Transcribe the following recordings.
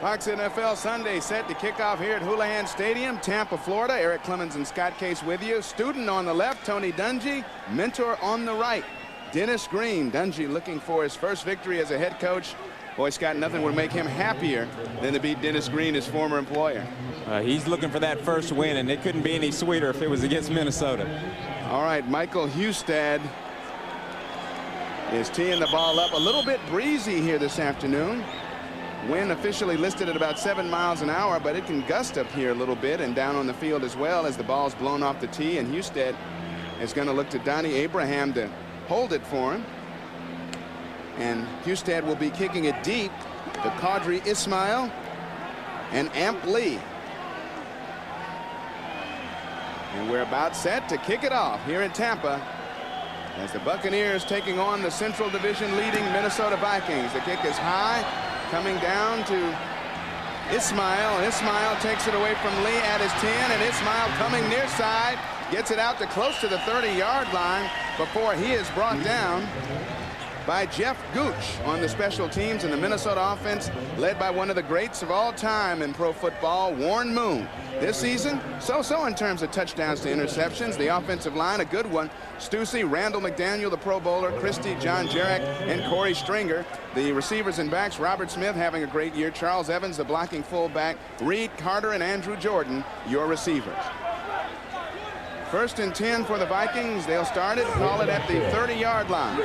Fox NFL Sunday set to kick off here at Houlihan Stadium, Tampa, Florida. Eric Clemens and Scott Case with you. Student on the left, Tony Dungy. Mentor on the right, Dennis Green. Dungy looking for his first victory as a head coach. Boy, Scott, nothing would make him happier than to beat Dennis Green, his former employer. He's looking for that first win, and it couldn't be any sweeter if it was against Minnesota. All right, Michael Hustad is teeing the ball up. A little bit breezy here this afternoon. Wind officially listed at about 7 miles an hour, but it can gust up here a little bit and down on the field as well as the ball's blown off the tee. And Hustad is going to look to Donnie Abraham to hold it for him. And Hustad will be kicking it deep to Qadri Ismail and Amp Lee. And we're about set to kick it off here in Tampa as the Buccaneers taking on the Central Division leading Minnesota Vikings. The kick is high, coming down to Ismail. Ismail takes it away from Lee at his 10, and Ismail coming near side gets it out to close to the 30-yard line before he is brought down by Jeff Gooch on the special teams, in the Minnesota offense led by one of the greats of all time in pro football, Warren Moon. This season, so-so in terms of touchdowns to interceptions. The offensive line, a good one. Stussy, Randall McDaniel, the Pro Bowler, Christie, John Jarek, and Corey Stringer. The receivers and backs, Robert Smith having a great year. Charles Evans, the blocking fullback. Reed Carter and Andrew Jordan, your receivers. First and 10 for the Vikings. They'll start it, call it at the 30-yard line.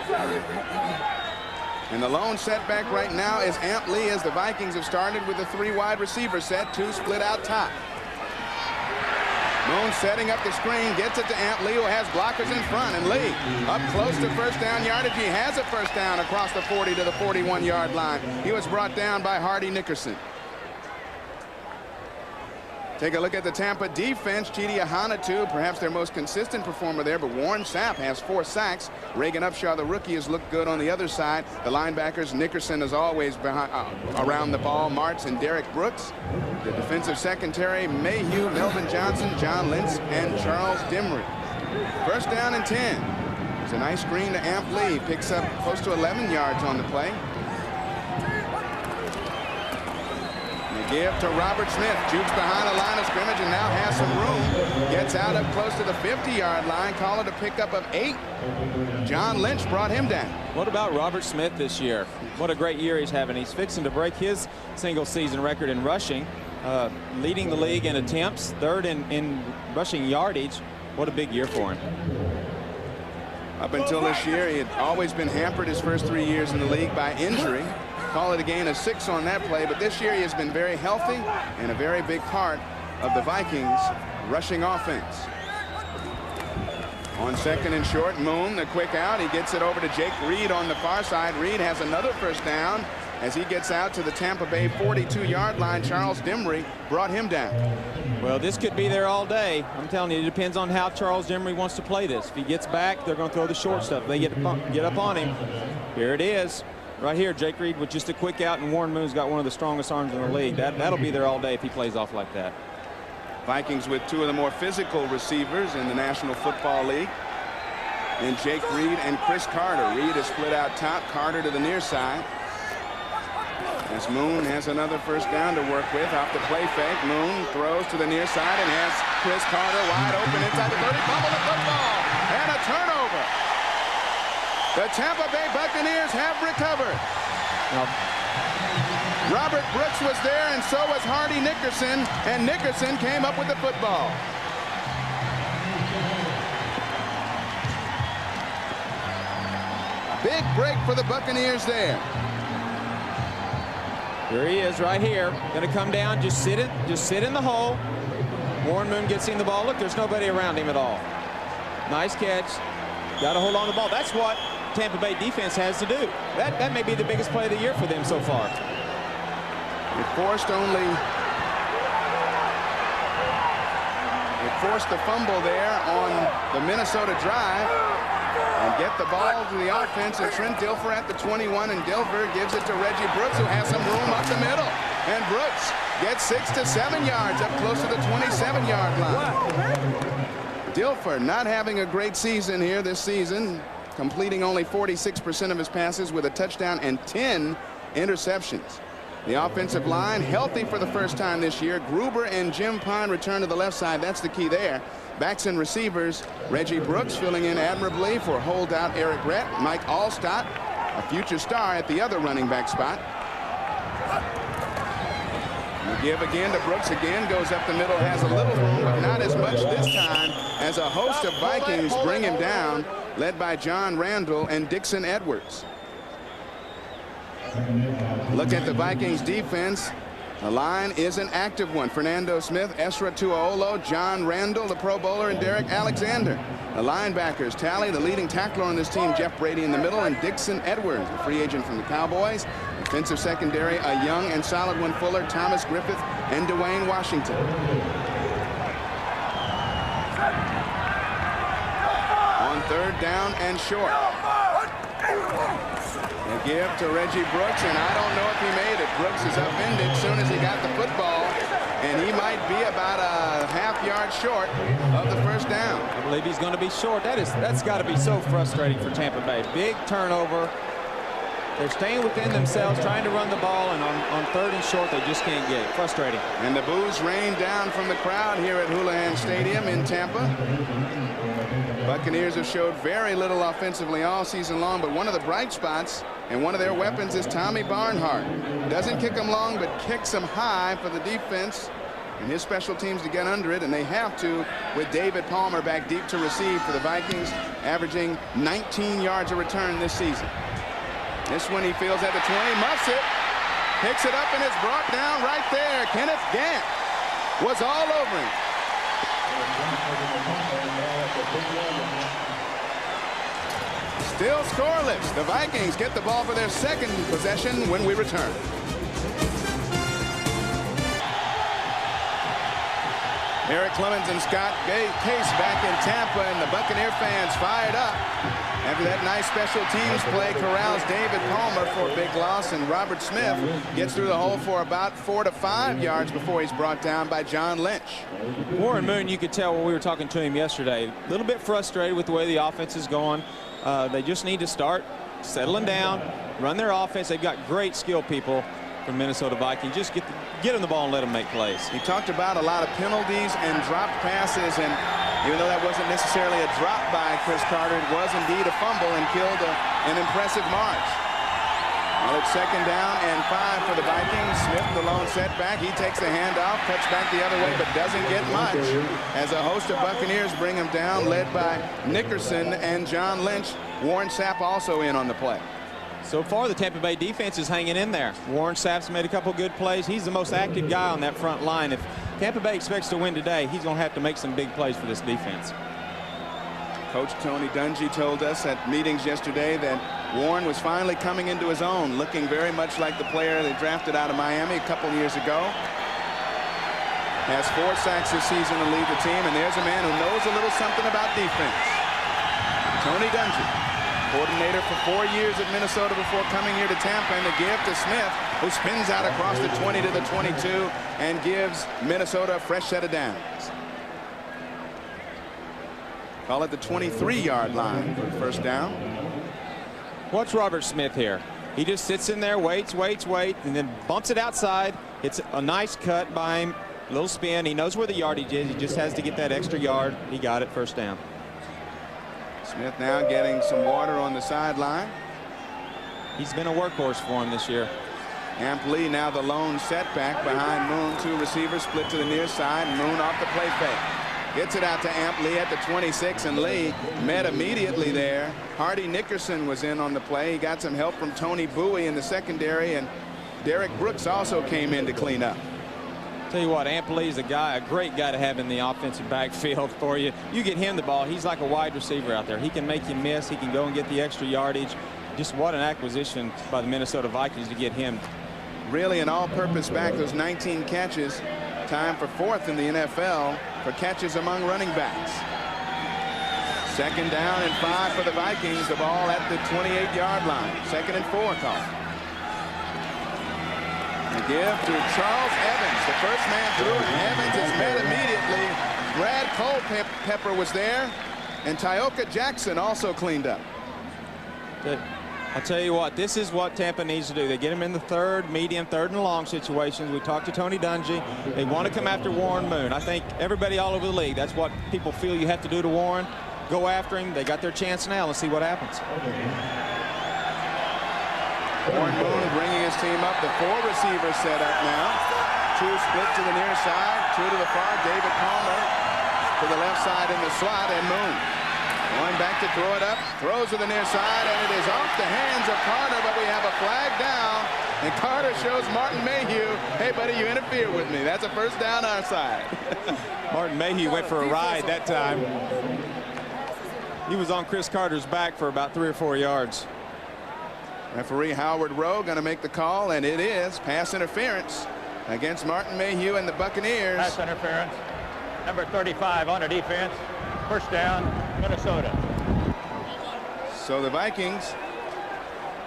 And the lone setback right now is Amp Lee, as the Vikings have started with a 3 wide receiver set, 2 split out top. Moon setting up the screen, gets it to Amp Lee, who has blockers in front, and Lee up close to first down yardage. He has a first down across the 40 to the 41-yard line. He was brought down by Hardy Nickerson. Take a look at the Tampa defense. Chidi Ahanatu, perhaps their most consistent performer there, but Warren Sapp has 4 sacks. Reagan Upshaw, the rookie, has looked good on the other side. The linebackers, Nickerson is always behind, around the ball. Martz and Derek Brooks. The defensive secondary, Mayhew, Melvin Johnson, John Lentz, and Charles Dimry. First down and 10. It's a nice screen to Amp Lee. Picks up close to 11 yards on the play. Give to Robert Smith, jukes behind the line of scrimmage and now has some room. Gets out up close to the 50-yard line. Call it a pickup of 8. John Lynch brought him down. What about Robert Smith this year? What a great year he's having. He's fixing to break his single-season record in rushing, leading the league in attempts, 3rd in rushing yardage. What a big year for him. Up until this year, he had always been hampered his first 3 years in the league by injury. Call it a gain of 6 on that play, but this year he has been very healthy and a very big part of the Vikings rushing offense. On second and short, Moon, the quick out. He gets it over to Jake Reed on the far side. Reed has another first down as he gets out to the Tampa Bay 42-yard line. Charles Dimry brought him down. Well, this could be there all day. I'm telling you, it depends on how Charles Dimry wants to play this. If he gets back, they're going to throw the short stuff. They get up on him. Here it is. Right here, Jake Reed with just a quick out, and Warren Moon's got one of the strongest arms in the league. That'll be there all day if he plays off like that. Vikings with 2 of the more physical receivers in the National Football League, and Jake Reed and Chris Carter. Reed is split out top, Carter to the near side. As Moon has another first down to work with off the play fake. Moon throws to the near side and has Chris Carter wide open inside the 30. Fumble the football and a turnover. The Tampa Bay Buccaneers have recovered. Robert Brooks was there, and so was Hardy Nickerson, and Nickerson came up with the football. Big break for the Buccaneers there. Here he is right here. Going to come down, just sit in the hole. Warren Moon gets him the ball. Look, there's nobody around him at all. Nice catch. Got to hold on to the ball. That's what Tampa Bay defense has to do. That may be the biggest play of the year for them so far. It forced the fumble there on the Minnesota drive and get the ball to the offense, and Trent Dilfer at the 21, and Dilfer gives it to Reggie Brooks, who has some room up the middle, and Brooks gets 6 to 7 yards up close to the 27-yard line. Dilfer not having a great season here this season, completing only 46% of his passes with a touchdown and 10 interceptions. The offensive line healthy for the first time this year. Gruber and Jim Pine return to the left side. That's the key there. Backs and receivers, Reggie Brooks filling in admirably for holdout Eric Rett. Mike Allstott, a future star at the other running back spot. Give again to Brooks, again goes up the middle, has a little room, but not as much this time as a host of Vikings bring him down, led by John Randall and Dixon Edwards. Look at the Vikings defense. The line is an active one. Fernando Smith, Esra Tuaolo, John Randall, the Pro Bowler, and Derek Alexander. The linebackers tally the leading tackler on this team, Jeff Brady, in the middle, and Dixon Edwards, the free agent from the Cowboys. Defensive secondary, a young and solid one, Fuller, Thomas Griffith, and Dwayne Washington. On third down and short. A give to Reggie Brooks, and I don't know if he made it. Brooks is upended as soon as he got the football, and he might be about a half-yard short of the first down. I believe he's going to be short. That's got to be so frustrating for Tampa Bay. Big turnover. They're staying within themselves, trying to run the ball, and on third and short, they just can't get it. Frustrating. And the boos rain down from the crowd here at Houlihan Stadium in Tampa. Buccaneers have showed very little offensively all season long, but one of the bright spots and one of their weapons is Tommy Barnhart. Doesn't kick them long, but kicks them high for the defense and his special teams to get under it, and they have to with David Palmer back deep to receive for the Vikings, averaging 19 yards a return this season. This one he feels at the 20, muffs it, picks it up, and it's brought down right there. Kenneth Gant was all over him. Still scoreless. The Vikings get the ball for their second possession when we return. Eric Clemens and Scott Case back in Tampa, and the Buccaneer fans fired up after that nice special teams play corrals David Palmer for a big loss, and Robert Smith gets through the hole for about 4 to 5 yards before he's brought down by John Lynch. Warren Moon, you could tell when we were talking to him yesterday, a little bit frustrated with the way the offense is going. They just need to start settling down, run their offense. They've got great skill people from Minnesota Vikings. Just get them the ball and let them make plays. He talked about a lot of penalties and dropped passes, and even though that wasn't necessarily a drop by Chris Carter, it was indeed a fumble and killed an impressive march. Well, it's second down and 5 for the Vikings. Smith, the lone setback. He takes the handoff, cuts back the other way, but doesn't get much as a host of Buccaneers bring him down, led by Nickerson and John Lynch. Warren Sapp also in on the play. So far, the Tampa Bay defense is hanging in there. Warren Sapp's made a couple good plays. He's the most active guy on that front line. If Tampa Bay expects to win today, he's going to have to make some big plays for this defense. Coach Tony Dungy told us at meetings yesterday that Warren was finally coming into his own, looking very much like the player they drafted out of Miami a couple years ago. Has 4 sacks this season to lead the team, and there's a man who knows a little something about defense. Tony Dungy, coordinator for 4 years at Minnesota before coming here to Tampa, and the give to Smith, who spins out across the 20 to the 22 and gives Minnesota a fresh set of downs. Call it the 23-yard line for the first down. Watch Robert Smith here. He just sits in there, waits, and then bumps it outside. It's a nice cut by him, a little spin. He knows where the yardage is. He just has to get that extra yard. He got it, first down. Smith now getting some water on the sideline. He's been a workhorse for him this year. Amp Lee now the lone setback behind Moon. 2 receivers split to the near side. Moon off the play fake. Gets it out to Amp Lee at the 26, and Lee met immediately there. Hardy Nickerson was in on the play. He got some help from Tony Bowie in the secondary, and Derek Brooks also came in to clean up. Tell you what, Amp Lee's a great guy to have in the offensive backfield for you. You get him the ball, he's like a wide receiver out there. He can make you miss. He can go and get the extra yardage. Just what an acquisition by the Minnesota Vikings to get him. Really an all-purpose back. Those 19 catches, time for 4th in the NFL for catches among running backs. Second down and 5 for the Vikings. The ball at the 28-yard line. 2nd and 4 call. The give to Charles Evans, the first man through, and Evans is met immediately. Brad Culpepper was there, and Tyoka Jackson also cleaned up. I'll tell you what, this is what Tampa needs to do. They get him in the third, medium, third and long situations. We talked to Tony Dungy. They want to come after Warren Moon. I think everybody all over the league, that's what people feel you have to do to Warren. Go after him. They got their chance now. Let's see what happens. Warren Moon bringing his team up. The 4 receivers set up now. 2 split to the near side, 2 to the far. David Palmer to the left side in the slot, and Moon going back to throw it up, throws to the near side, and it is off the hands of Carter, but we have a flag down, and Carter shows Martin Mayhew, hey, buddy, you interfered with me. That's a first down our side. Martin Mayhew went for a ride that time. He was on Chris Carter's back for about 3 or 4 yards. Referee Howard Rowe going to make the call, and it is pass interference against Martin Mayhew and the Buccaneers. Pass interference. Number 35 on the defense. First down, Minnesota. So the Vikings.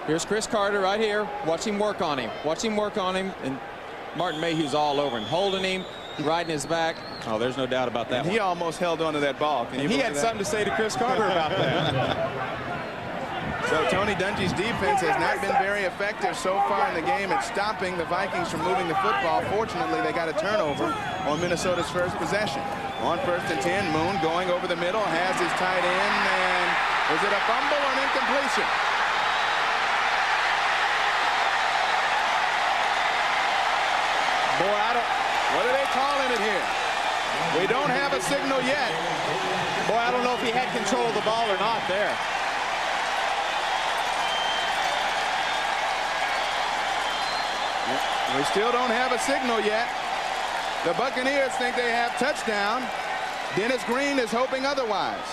Here's Chris Carter right here. Watch him work on him. Watch him work on him. And Martin Mayhew's all over him, holding him, riding his back. Oh, there's no doubt about that. And he almost held onto that ball. And he had something to say to Chris Carter about that. So Tony Dungy's defense has not been very effective so far in the game at stopping the Vikings from moving the football. Fortunately, they got a turnover on Minnesota's first possession. On 1st and 10, Moon going over the middle, has his tight end, and is it a fumble or an incompletion? Boy, what are they calling it here? We don't have a signal yet. Boy, I don't know if he had control of the ball or not there. We still don't have a signal yet. The Buccaneers think they have touchdown. Dennis Green is hoping otherwise.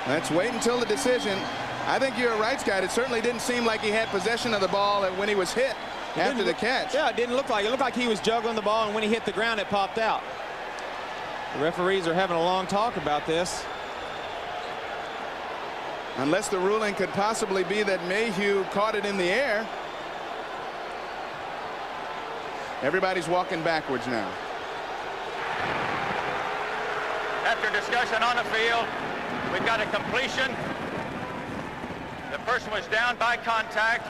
Let's wait until the decision. I think you're right, Scott. It certainly didn't seem like he had possession of the ball when he was hit after the catch. Yeah, it didn't look like it. It looked like he was juggling the ball, and when he hit the ground, it popped out. The referees are having a long talk about this. Unless the ruling could possibly be that Mayhew caught it in the air. Everybody's walking backwards now. After discussion on the field, we've got a completion. The person was down by contact.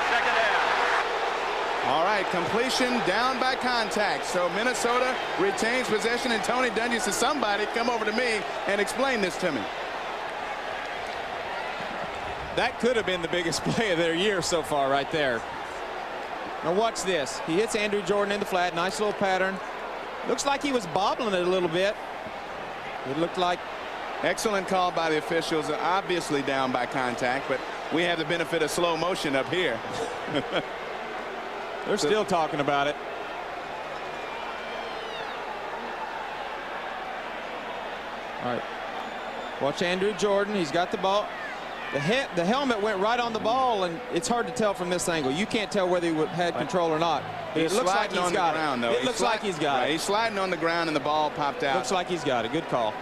Second down. All right, completion down by contact. So Minnesota retains possession, and Tony Dungy says, somebody come over to me and explain this to me. That could have been the biggest play of their year so far right there. Now watch this. He hits Andrew Jordan in the flat. Nice little pattern. Looks like he was bobbling it a little bit. It looked like. Excellent call by the officials. Obviously down by contact, but we have the benefit of slow motion up here. They're still talking about it. All right. Watch Andrew Jordan. He's got the ball. The helmet went right on the ball, and it's hard to tell from this angle. You can't tell whether he had control or not. It looks like he's got it. It looks like he's got it. He's sliding on the ground, and the ball popped out. Looks like he's got it. Good call.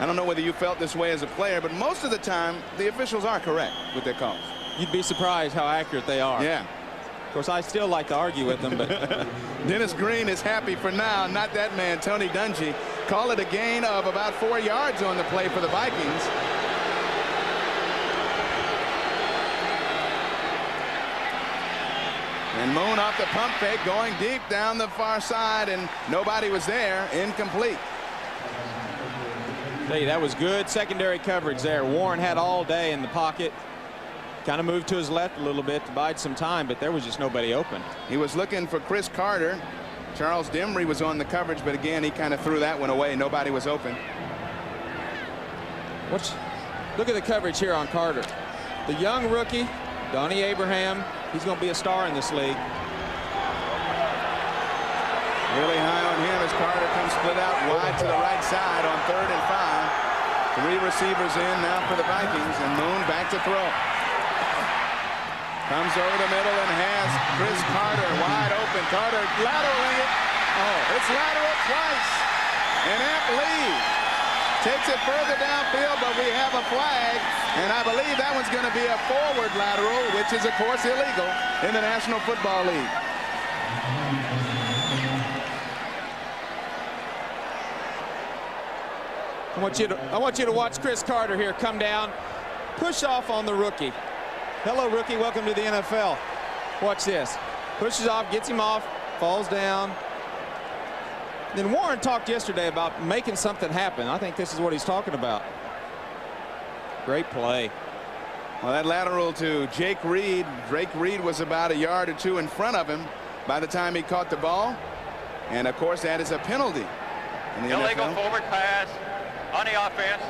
I don't know whether you felt this way as a player, but most of the time, the officials are correct with their calls. You'd be surprised how accurate they are. Yeah. Of course, I still like to argue with them, but Dennis Green is happy for now. Not that man, Tony Dungy. Call it a gain of about 4 yards on the play for the Vikings. And Moon off the pump fake, going deep down the far side, and nobody was there. Incomplete. Hey, that was good secondary coverage there. Warren had all day in the pocket. Kind of moved to his left a little bit to bide some time, but there was just nobody open. He was looking for Chris Carter. Charles Dimry was on the coverage, but again, he kind of threw that one away. Nobody was open. Look at the coverage here on Carter. The young rookie, Donnie Abraham, he's going to be a star in this league. Really high on him as Carter comes split out wide to the right side on 3rd and 5. 3 receivers in now for the Vikings, and Moon back to throw. Comes over the middle and has Chris Carter wide open. Carter lateraling it. Oh, it's lateral twice. And Amp Lee takes it further downfield, but we have a flag. And I believe that one's going to be a forward lateral, which is, of course, illegal in the National Football League. I want you to watch Chris Carter here come down, push off on the rookie. Hello, rookie. Welcome to the NFL. Watch this. Pushes off, gets him off, falls down. Then Warren talked yesterday about making something happen. I think this is what he's talking about. Great play. Well, that lateral to Jake Reed. Drake Reed was about a yard or two in front of him by the time he caught the ball. And, of course, that is a penalty in the Illegal NFL. forward pass on the offense.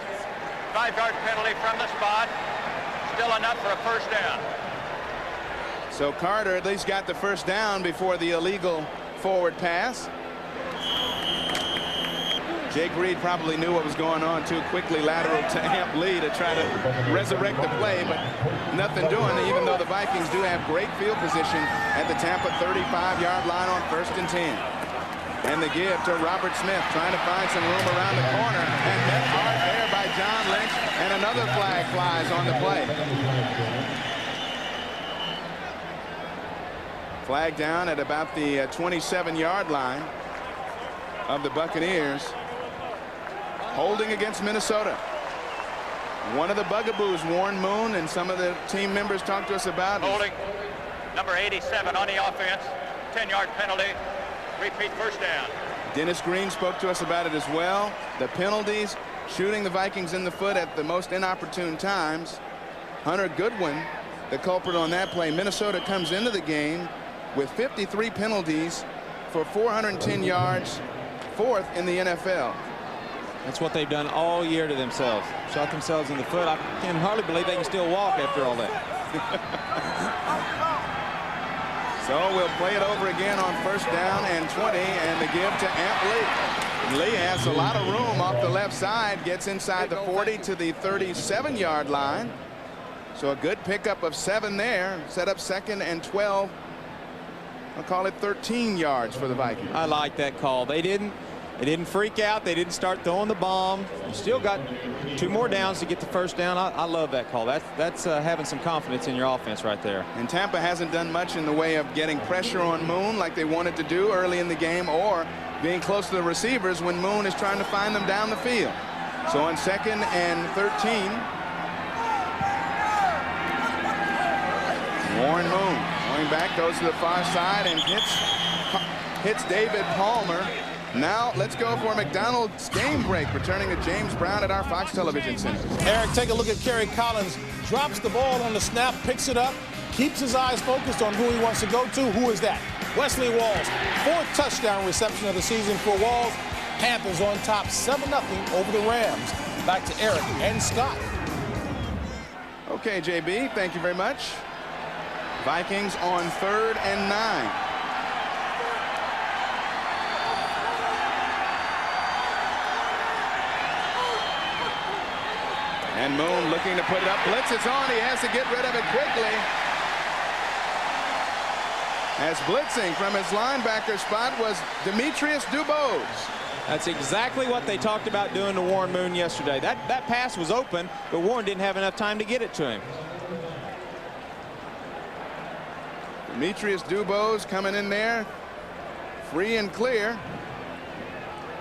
5-yard penalty from the spot. Still enough for a first down. So Carter at least got the first down before the illegal forward pass. Jake Reed probably knew what was going on too. Quickly lateral to Amp Lee to try to resurrect the play, but nothing doing, even though the Vikings do have great field position at the Tampa 35-yard line on 1st and 10. And the give to Robert Smith, trying to find some room around the corner, and met hard there by John Lynch, and another flag flies on the play. Flag down at about the 27-yard line of the Buccaneers. Holding against Minnesota. One of the bugaboos Warren Moon and some of the team members talked to us about. Holding number 87 on the offense. 10-yard penalty. Repeat first down. Dennis Green spoke to us about it as well. The penalties, shooting the Vikings in the foot at the most inopportune times. Hunter Goodwin, the culprit on that play. Minnesota comes into the game with 53 penalties for 410 yards, 4th in the NFL. That's what they've done all year to themselves. Shot themselves in the foot. I can hardly believe they can still walk after all that. So we'll play it over again on 1st down and 20, and the give to Amp Lee. Lee has a lot of room off the left side, gets inside the 40 to the 37-yard line. So a good pickup of 7 there. Set up 2nd and 12. I'll call it 13 yards for the Vikings. I like that call. They didn't freak out. They didn't start throwing the bomb. You still got 2 more downs to get the first down. I love that call. That's having some confidence in your offense right there. And Tampa hasn't done much in the way of getting pressure on Moon like they wanted to do early in the game, or being close to the receivers when Moon is trying to find them down the field. So on 2nd and 13, Warren Moon going back, goes to the far side and hits David Palmer. Now let's go for a McDonald's game break, returning to James Brown at our Fox Television Center. Eric, take a look at Kerry Collins. Drops the ball on the snap, picks it up, keeps his eyes focused on who he wants to go to. Who is that? Wesley Walls. 4th touchdown reception of the season for Walls. Panthers on top 7-0 over the Rams. Back to Eric and Scott. Okay, JB, thank you very much. Vikings on 3rd and 9. And Moon looking to put it up. Blitz is on. He has to get rid of it quickly. As blitzing from his linebacker spot was Demetrius Dubose. That's exactly what they talked about doing to Warren Moon yesterday. That pass was open, but Warren didn't have enough time to get it to him. Demetrius Dubose coming in there free and clear.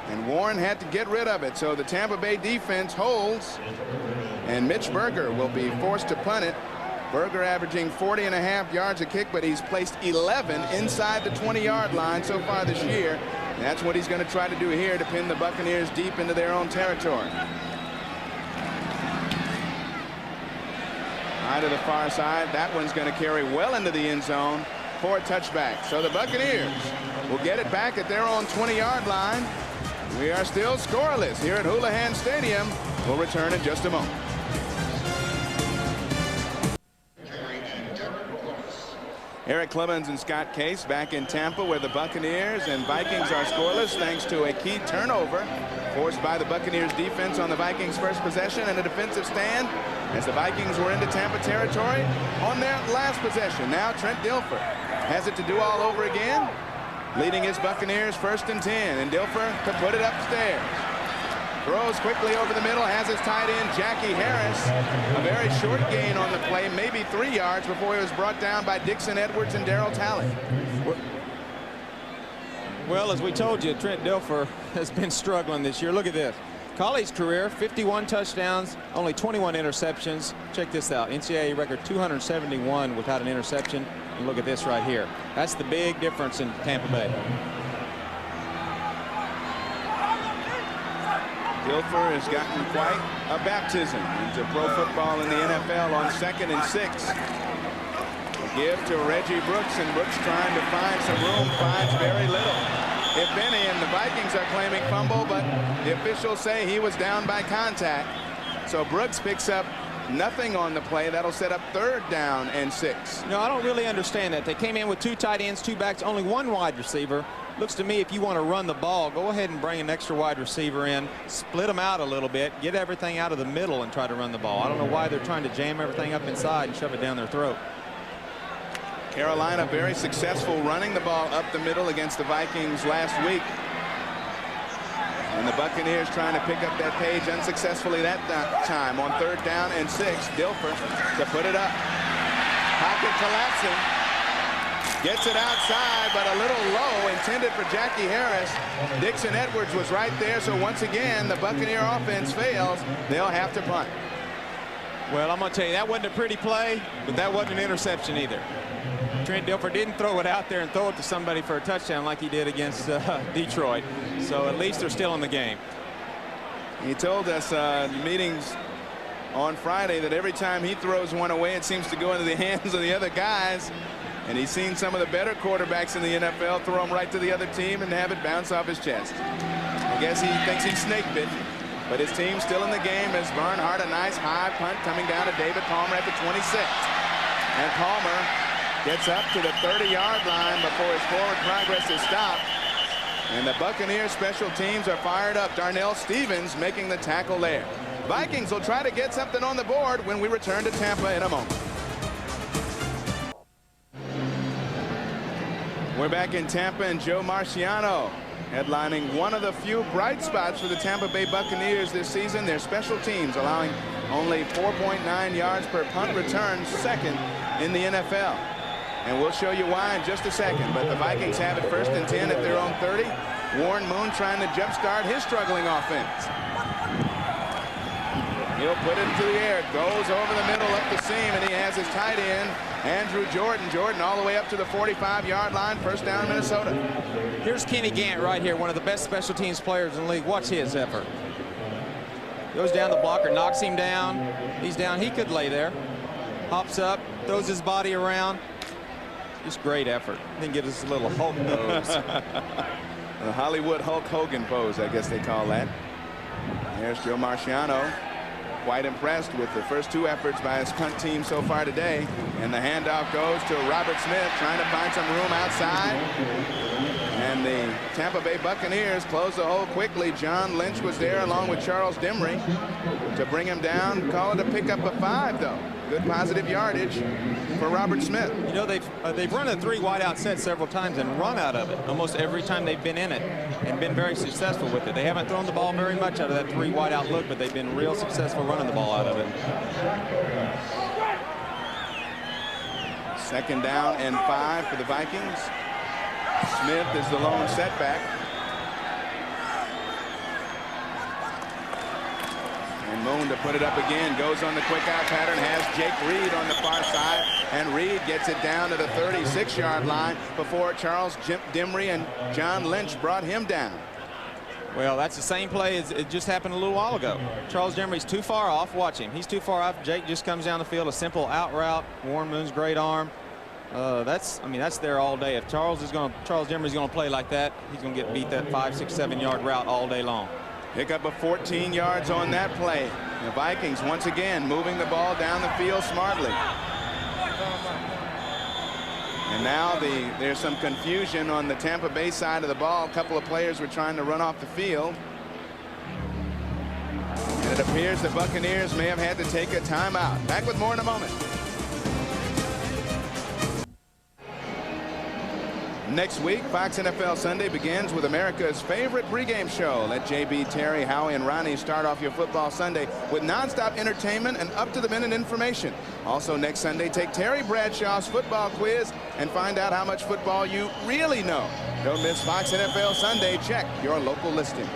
And Warren had to get rid of it. So the Tampa Bay defense holds. And Mitch Berger will be forced to punt it. Berger averaging 40.5 yards a kick, but he's placed 11 inside the 20-yard line so far this year. And that's what he's going to try to do here to pin the Buccaneers deep into their own territory. High to the far side. That one's going to carry well into the end zone for a touchback. So the Buccaneers will get it back at their own 20-yard line. We are still scoreless here at Houlihan Stadium. We'll return in just a moment. Eric Clemens and Scott Case back in Tampa, where the Buccaneers and Vikings are scoreless thanks to a key turnover forced by the Buccaneers defense on the Vikings' first possession, and a defensive stand as the Vikings were into Tampa territory on their last possession. Now Trent Dilfer has it to do all over again, leading his Buccaneers 1st and 10, and Dilfer to put it upstairs. Throws quickly over the middle, has his tight end Jackie Harris. A very short gain on the play, maybe 3 yards before he was brought down by Dixon Edwards and Darryl Talley. Well, as we told you, Trent Dilfer has been struggling this year. Look at this. college career, 51 touchdowns, only 21 interceptions. Check this out. NCAA record 271 without an interception. And look at this right here. That's the big difference in Tampa Bay. Dilfer has gotten quite a baptism into pro football in the NFL on 2nd and 6. Give to Reggie Brooks, and Brooks trying to find some room, finds very little, if any, and the Vikings are claiming fumble, but the officials say he was down by contact. So Brooks picks up nothing on the play. That'll set up 3rd down and 6. No, I don't really understand that. They came in with 2 tight ends, 2 backs, only 1 wide receiver. Looks to me if you want to run the ball, go ahead and bring an extra wide receiver in, split them out a little bit, get everything out of the middle and try to run the ball. I don't know why they're trying to jam everything up inside and shove it down their throat. Carolina very successful running the ball up the middle against the Vikings last week. And the Buccaneers trying to pick up that page unsuccessfully that time on 3rd down and 6. Dilfer to put it up. Pocket collapsing. Gets it outside, but a little low, intended for Jackie Harris. Dixon Edwards was right there, so once again, the Buccaneer offense fails. They'll have to punt. Well, I'm going to tell you, that wasn't a pretty play, but that wasn't an interception either. Trent Dilfer didn't throw it out there and throw it to somebody for a touchdown like he did against Detroit. So at least they're still in the game. He told us in meetings on Friday that every time he throws one away, it seems to go into the hands of the other guys. And he's seen some of the better quarterbacks in the NFL throw them right to the other team and have it bounce off his chest. I guess he thinks he's snake bitten, but his team's still in the game as Barnhart, a nice high punt coming down to David Palmer at the 26. And Palmer gets up to the 30-yard line before his forward progress is stopped. And the Buccaneers special teams are fired up. Darnell Stevens making the tackle there. Vikings will try to get something on the board when we return to Tampa in a moment. We're back in Tampa, and Joe Marciano headlining one of the few bright spots for the Tampa Bay Buccaneers this season. Their special teams allowing only 4.9 yards per punt return, 2nd in the NFL. And we'll show you why in just a second. But the Vikings have it 1st and 10 at their own 30. Warren Moon trying to jumpstart his struggling offense. He'll put it into the air, goes over the middle up the seam, and he has his tight end, Andrew Jordan. Jordan all the way up to the 45-yard line, 1st down Minnesota. Here's Kenny Gant right here, one of the best special teams players in the league. Watch his effort. Goes down the blocker, knocks him down. He's down. He could lay there. Hops up, throws his body around. Just great effort. Then gives us a little Hulk pose. The Hollywood Hulk Hogan pose, I guess they call that. There's Joe Marciano. Quite impressed with the first 2 efforts by his punt team so far today. And the handoff goes to Robert Smith, trying to find some room outside. And the Tampa Bay Buccaneers close the hole quickly. John Lynch was there along with Charles Dimry to bring him down. Call it a pickup of 5, though. Good positive yardage for Robert Smith. You know, they've run a 3 wideout set several times and run out of it almost every time they've been in it and been very successful with it. They haven't thrown the ball very much out of that 3 wideout look, but they've been real successful running the ball out of it. 2nd down and 5 for the Vikings. Smith is the lone setback. And Moon to put it up again, goes on the quick out pattern, has Jake Reed on the far side, and Reed gets it down to the 36-yard line before Charles Dimry and John Lynch brought him down. Well, that's the same play as it just happened a little while ago. Charles Dimry's too far off. Watch him. He's too far off. Jake just comes down the field, a simple out route. Warren Moon's great arm. That's there all day. If Charles Dimry's going to play like that, he's going to get beat that 5, 6, 7-yard route all day long. Pick up of 14 yards on that play. The Vikings once again moving the ball down the field smartly. And now there's some confusion on the Tampa Bay side of the ball. A couple of players were trying to run off the field. And it appears the Buccaneers may have had to take a timeout. Back with more in a moment. Next week, Fox NFL Sunday begins with America's favorite pregame show. Let JB, Terry, Howie, and Ronnie start off your football Sunday with nonstop entertainment and up-to-the-minute information. Also next Sunday, take Terry Bradshaw's football quiz and find out how much football you really know. Don't miss Fox NFL Sunday. Check your local listings.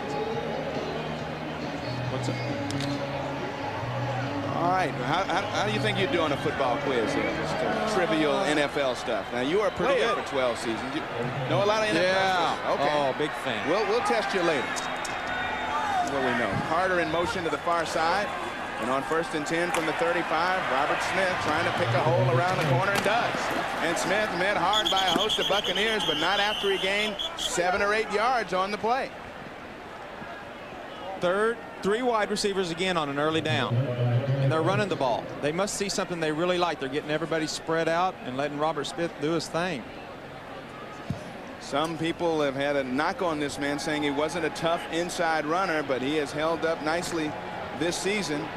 All right, how do you think you do on a football quiz here? Just trivial NFL stuff. Now, you are a player for 12 seasons. You know a lot of NFL stuff. Okay. Oh, big fan. We'll test you later. What we know. Carter in motion to the far side. And on 1st and 10 from the 35, Robert Smith trying to pick a hole around the corner and does. And Smith met hard by a host of Buccaneers, but not after he gained 7 or 8 yards on the play. Three wide receivers again on an early down. And they're running the ball. They must see something they really like. They're getting everybody spread out and letting Robert Smith do his thing. Some people have had a knock on this man, saying he wasn't a tough inside runner, but he has held up nicely this season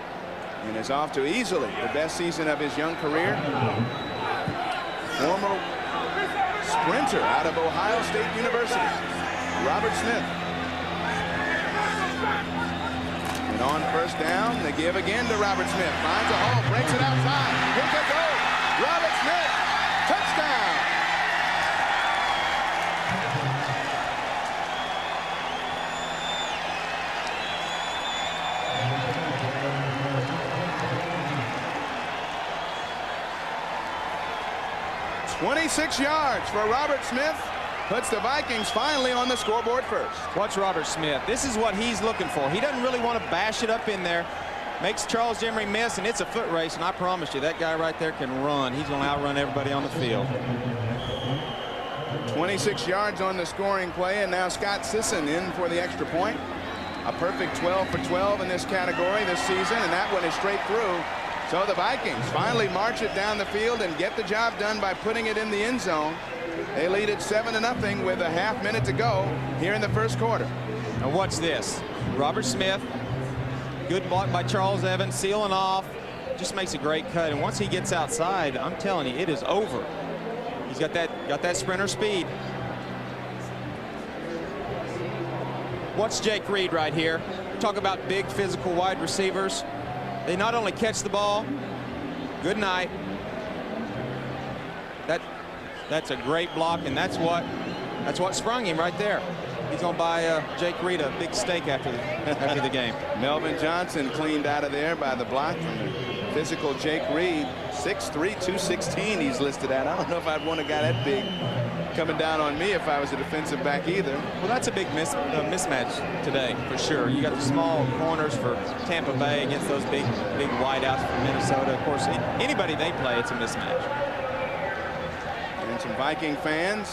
and is off to easily the best season of his young career. Former sprinter out of Ohio State University, Robert Smith. And on 1st down, they give again to Robert Smith. Finds a hole, breaks it outside. Here could go. Robert Smith, touchdown. "26 yards for Robert Smith." Puts the Vikings finally on the scoreboard first. Watch Robert Smith. This is what he's looking for. He doesn't really want to bash it up in there. Makes Charles Emery miss, and it's a foot race. And I promise you, that guy right there can run. He's going to outrun everybody on the field. 26 yards on the scoring play, and now Scott Sisson in for the extra point. A perfect 12 for 12 in this category this season, and that one is straight through. So the Vikings finally march it down the field and get the job done by putting it in the end zone. They lead it 7-0 with a half minute to go here in the first quarter. Now watch this. Robert Smith, good block by Charles Evans, sealing off. Just makes a great cut. And once he gets outside, I'm telling you, it is over. He's got that sprinter speed. Watch Jake Reed right here. Talk about big physical wide receivers. They not only catch the ball, good night. That's a great block, and that's what sprung him right there. He's going to buy Jake Reed a big steak after the game. Melvin Johnson cleaned out of there by the block from the physical Jake Reed. 6'3", 216 he's listed at. I don't know if I'd want a guy that big coming down on me if I was a defensive back either. Well, that's a big mismatch today for sure. You got the small corners for Tampa Bay against those big wideouts from Minnesota. Of course, anybody they play, it's a mismatch. And some Viking fans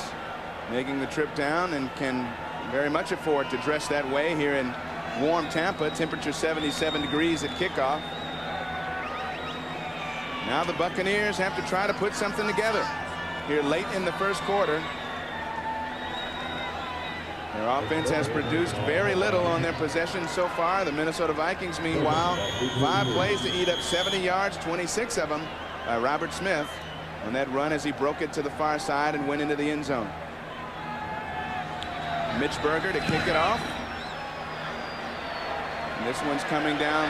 making the trip down and can very much afford to dress that way here in warm Tampa. Temperature 77 degrees at kickoff. Now the Buccaneers have to try to put something together here late in the first quarter. Their offense has produced very little on their possessions so far. The Minnesota Vikings, meanwhile, 5 plays to eat up 70 yards, 26 of them by Robert Smith on that run as he broke it to the far side and went into the end zone. Mitch Berger to kick it off. And this one's coming down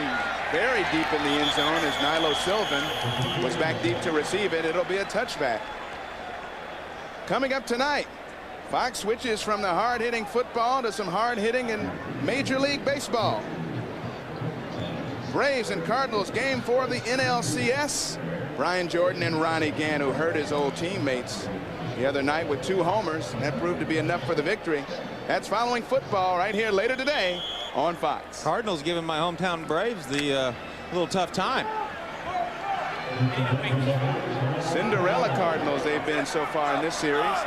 very deep in the end zone as Nilo Sylvan was back deep to receive it. It'll be a touchback. Coming up tonight, Fox switches from the hard-hitting football to some hard-hitting in Major League Baseball. Braves and Cardinals, game 4 of the NLCS. Brian Jordan and Ronnie Gann, who hurt his old teammates the other night with 2 homers. That proved to be enough for the victory. That's following football right here later today on Fox. Cardinals giving my hometown Braves the little tough time. Cinderella Cardinals they've been so far in this series.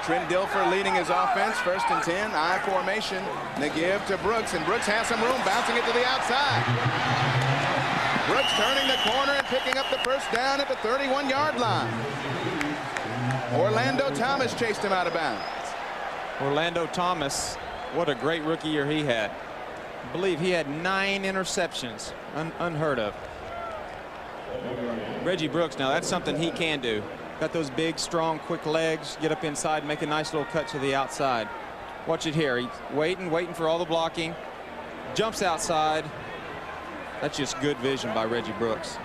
Trent Dilfer leading his offense, 1st and 10, I formation. They give to Brooks, and Brooks has some room, bouncing it to the outside. Brooks turning the corner and picking up the first down at the 31-yard line. Orlando Thomas chased him out of bounds. Orlando Thomas, what a great rookie year he had. I believe he had 9 interceptions, unheard of. Reggie Brooks, now that's something he can do. Got those big, strong, quick legs, get up inside, make a nice little cut to the outside. Watch it here. He's waiting for all the blocking. Jumps outside. That's just good vision by Reggie Brooks.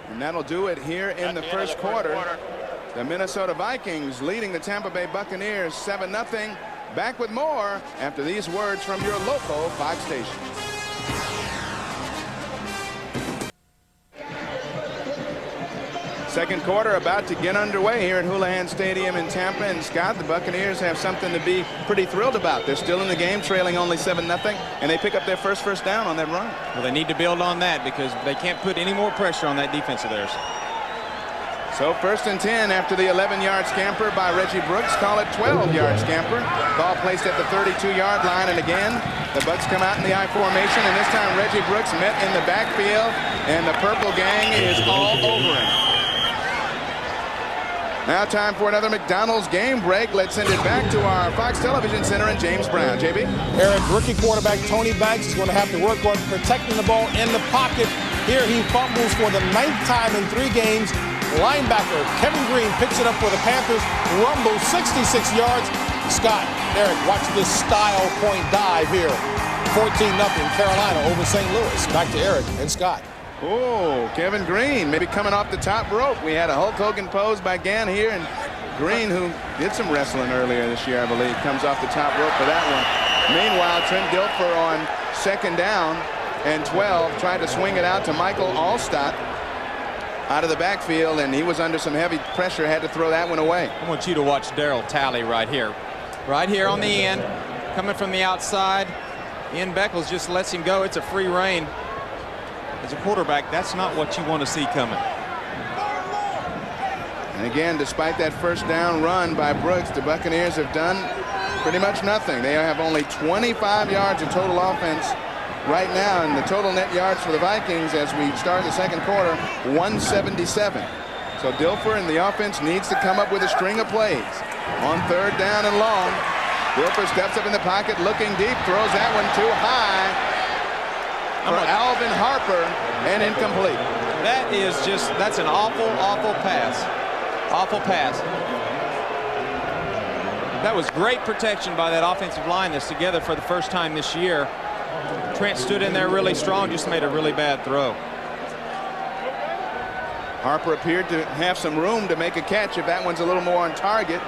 And that'll do it here in the first quarter. The Minnesota Vikings leading the Tampa Bay Buccaneers 7-0. Back with more after these words from your local Fox station. Second quarter about to get underway here at Houlihan Stadium in Tampa. And Scott, the Buccaneers have something to be pretty thrilled about. They're still in the game, trailing only 7-0, and they pick up their first down on that run. Well, they need to build on that because they can't put any more pressure on that defense of theirs. So 1st and 10 after the 11-yard scamper by Reggie Brooks. Call it 12-yard scamper. Ball placed at the 32-yard line, and again, the Bucs come out in the I formation, and this time Reggie Brooks met in the backfield, and the Purple Gang is all over him. Now time for another McDonald's game break. Let's send it back to our Fox Television Center and James Brown. JB? Eric, rookie quarterback Tony Banks is going to have to work on protecting the ball in the pocket. Here he fumbles for the 9th time in 3 games. Linebacker Kevin Green picks it up for the Panthers. Rumbles 66 yards. Scott, Eric, watch this style point dive here. 14-0 Carolina over St. Louis. Back to Eric and Scott. Oh, Kevin Green maybe coming off the top rope. We had a Hulk Hogan pose by Gann here, and Green, who did some wrestling earlier this year, I believe, comes off the top rope for that one. Meanwhile, Trent Dilfer on 2nd down and 12 tried to swing it out to Michael Allstott out of the backfield, and he was under some heavy pressure, had to throw that one away. I want you to watch Darryl Talley right here on the end, coming from the outside. Ian Beckles just lets him go. It's a free rein. As a quarterback, that's not what you want to see coming. And again, despite that 1st down run by Brooks, the Buccaneers have done pretty much nothing. They have only 25 yards of total offense right now, and the total net yards for the Vikings as we start the 2nd quarter, 177. So Dilfer and the offense needs to come up with a string of plays. On 3rd down and long, Dilfer steps up in the pocket, looking deep, throws that one too high for Alvin Harper, and incomplete. That's an awful pass. Awful pass. That was great protection by that offensive line that's together for the first time this year. Trent stood in there really strong, just made a really bad throw. Harper appeared to have some room to make a catch if that one's a little more on target.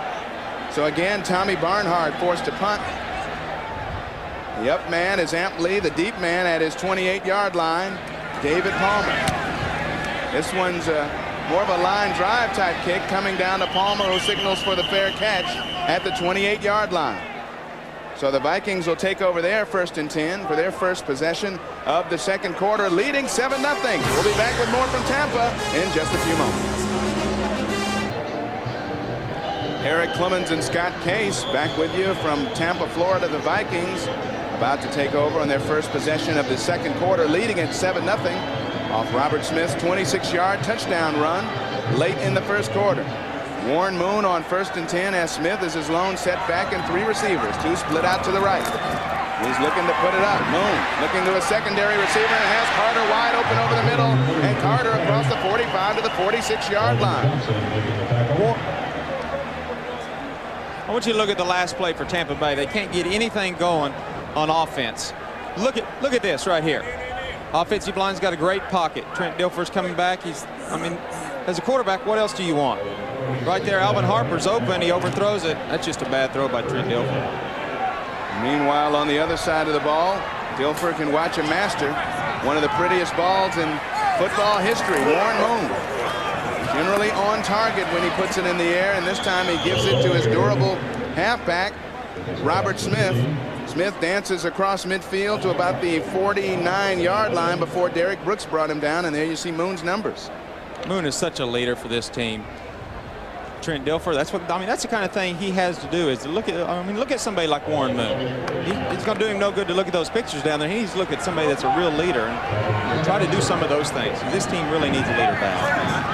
So again, Tommy Barnhart forced to punt. The up man is Amp Lee, the deep man at his 28-yard line, David Palmer. This one's more of a line drive type kick coming down to Palmer, who signals for the fair catch at the 28-yard line. So the Vikings will take over their 1st and 10 for their first possession of the 2nd quarter, leading 7-0. We'll be back with more from Tampa in just a few moments. Eric Clemens and Scott Case back with you from Tampa, Florida. The Vikings about to take over on their first possession of the 2nd quarter, leading at 7-0 off Robert Smith's 26-yard touchdown run late in the 1st quarter. Warren Moon on 1st and 10 as Smith is his lone set back and 3 receivers, 2 split out to the right. He's looking to put it up. Moon looking to a secondary receiver and has Carter wide open over the middle, and Carter across the 45 to the 46-yard line. I want you to look at the last play for Tampa Bay. They can't get anything going on offense. Look at this right here. Offensive line's got a great pocket. Trent Dilfer's coming back. As a quarterback, what else do you want? Right there, Alvin Harper's open. He overthrows it. That's just a bad throw by Trent Dilfer. Meanwhile, on the other side of the ball, Dilfer can watch a master. One of the prettiest balls in football history, Warren Moon. Generally on target when he puts it in the air, and this time he gives it to his durable halfback, Robert Smith. Smith dances across midfield to about the 49-yard line before Derek Brooks brought him down, and there you see Moon's numbers. Moon is such a leader for this team. Trent Dilfer, that's the kind of thing he has to do, is to look at somebody like Warren Moon. It's going to do him no good to look at those pictures down there. He needs to look at somebody that's a real leader and try to do some of those things. This team really needs a leader back.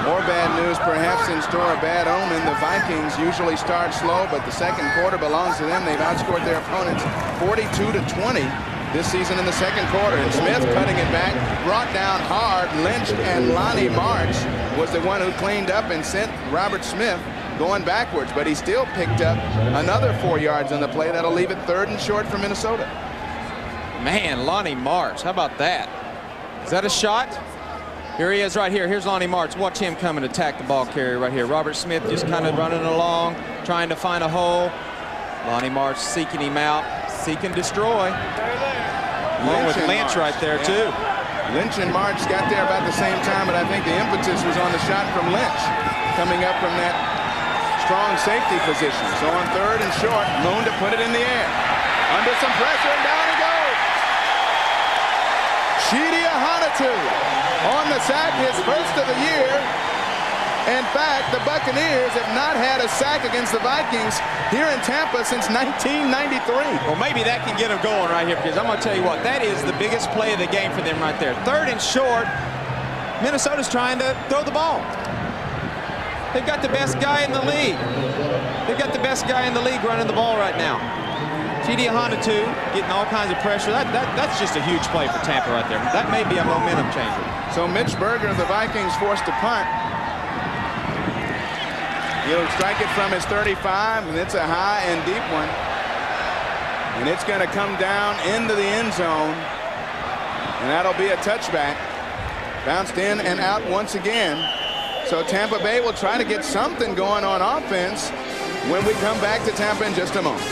More bad news perhaps in store, a bad omen. The Vikings usually start slow, but the 2nd quarter belongs to them. They've outscored their opponents 42-20 this season in the 2nd quarter. And Smith cutting it back, brought down hard, lynched, and Lonnie March was the one who cleaned up and sent Robert Smith going backwards, but he still picked up another 4 yards on the play. That'll leave it 3rd and short for Minnesota. Man, Lonnie March, how about that? Is that a shot? Here he is right here. Here's Lonnie March. Watch him come and attack the ball carrier right here. Robert Smith just kind of running along, trying to find a hole. Lonnie March seeking him out, seek and destroy. Along with Lynch right there, too. Lynch and March got there about the same time, but I think the impetus was on the shot from Lynch coming up from that strong safety position. So on 3rd and short, Moon to put it in the air. Under some pressure, and down he goes. Chidi Ahanotu on the sack, his first of the year. In fact, the Buccaneers have not had a sack against the Vikings here in Tampa since 1993. Well, maybe that can get them going right here, because I'm going to tell you what, that is the biggest play of the game for them right there. 3rd and short, Minnesota's trying to throw the ball. They've got the best guy in the league. They've got the best guy in the league running the ball right now. Chidi Ahanotu getting all kinds of pressure. That's just a huge play for Tampa right there. That may be a momentum changer. So Mitch Berger of the Vikings forced to punt. He'll strike it from his 35, and it's a high and deep one. And it's going to come down into the end zone. And that'll be a touchback. Bounced in and out once again. So Tampa Bay will try to get something going on offense when we come back to Tampa in just a moment.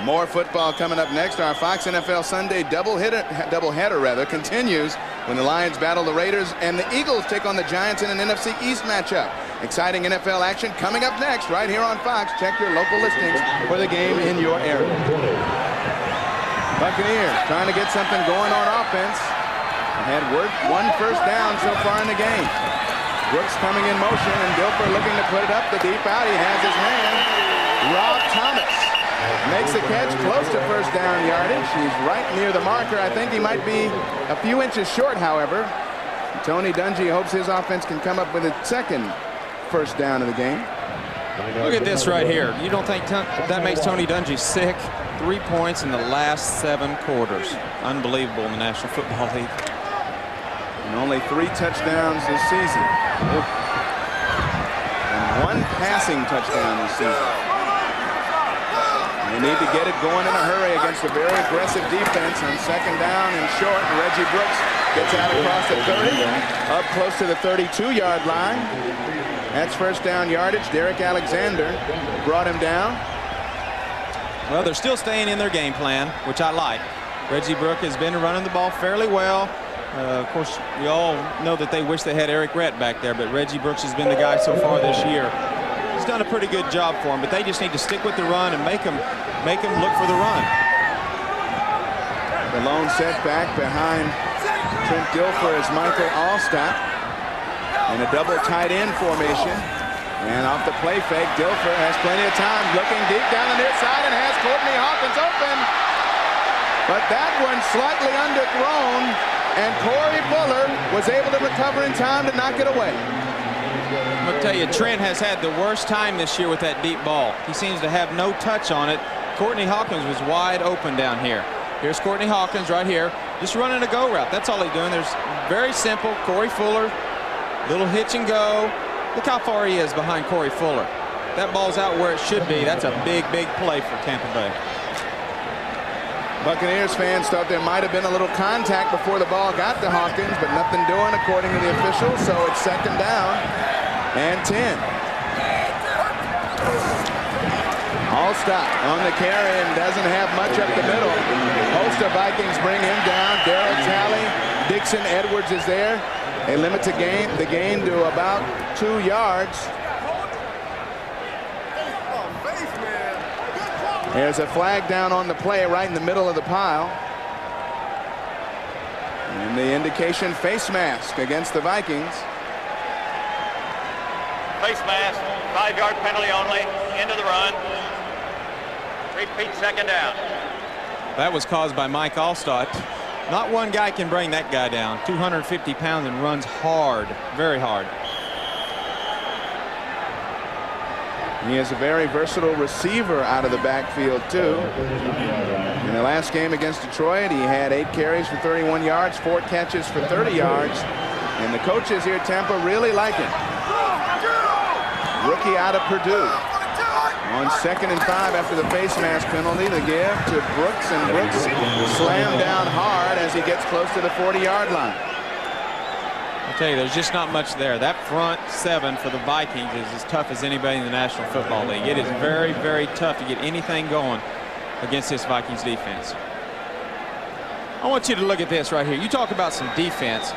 More football coming up next. Our Fox NFL Sunday doubleheader continues when the Lions battle the Raiders and the Eagles take on the Giants in an NFC East matchup. Exciting NFL action coming up next right here on Fox. Check your local listings for the game in your area. Buccaneers trying to get something going on offense. Had one first down so far in the game. Brooks coming in motion, and Dilfer looking to put it up the deep out. He has his man. Rob Thomas makes the catch close to first down yardage. He's right near the marker. I think he might be a few inches short, however. Tony Dungy hopes his offense can come up with a second first down of the game. Look at this right here. You don't think that makes Tony Dungy sick? 3 points in the last 7 quarters. Unbelievable in the National Football League. And only 3 touchdowns this season. And 1 passing touchdown this season. They need to get it going in a hurry against a very aggressive defense on 2nd down and short. Reggie Brooks gets out across the 30, up close to the 32-yard line. That's first down yardage. Derek Alexander brought him down. Well, they're still staying in their game plan, which I like. Reggie Brooks has been running the ball fairly well. Of course, we all know that they wish they had Eric Rhett back there, but Reggie Brooks has been the guy so far this year. He's done a pretty good job for him, but they just need to stick with the run and make him look for the run. The lone setback behind Trent Dilfer is Michael Allstott in a double tight end formation. And off the play fake, Dilfer has plenty of time, looking deep down the near side and has Courtney Hawkins open. But that one slightly underthrown, and Corey Fuller was able to recover in time to knock it away. I'm going to tell you, Trent has had the worst time this year with that deep ball. He seems to have no touch on it. Courtney Hawkins was wide open down here. Here's Courtney Hawkins right here, just running a go route. That's all he's doing. There's very simple. Corey Fuller, little hitch and go. Look how far he is behind Corey Fuller. That ball's out where it should be. That's a big, big play for Tampa Bay. Buccaneers fans thought there might have been a little contact before the ball got to Hawkins, but nothing doing according to the officials, so it's 2nd down and 10. Allstott on the carry and doesn't have much up the middle. Host of Vikings bring him down. Darryl Talley, Dixon Edwards is there. They limit the gain to about 2 yards. There's a flag down on the play right in the middle of the pile. And the indication, face mask against the Vikings. Face mask, 5-yard penalty only, into the run. Repeat 2nd down. That was caused by Mike Allstott. Not one guy can bring that guy down. 250 pounds and runs hard, very hard. He is a very versatile receiver out of the backfield, too. In the last game against Detroit, he had 8 carries for 31 yards, 4 catches for 30 yards. And the coaches here at Tampa really like him. Rookie out of Purdue. On 2nd and 5 after the face mask penalty, the give to Brooks, and Brooks slammed down hard as he gets close to the 40-yard line. I'll tell you, there's just not much there. That front seven for the Vikings is as tough as anybody in the National Football League. It is very, very tough to get anything going against this Vikings defense. I want you to look at this right here. You talk about some defense.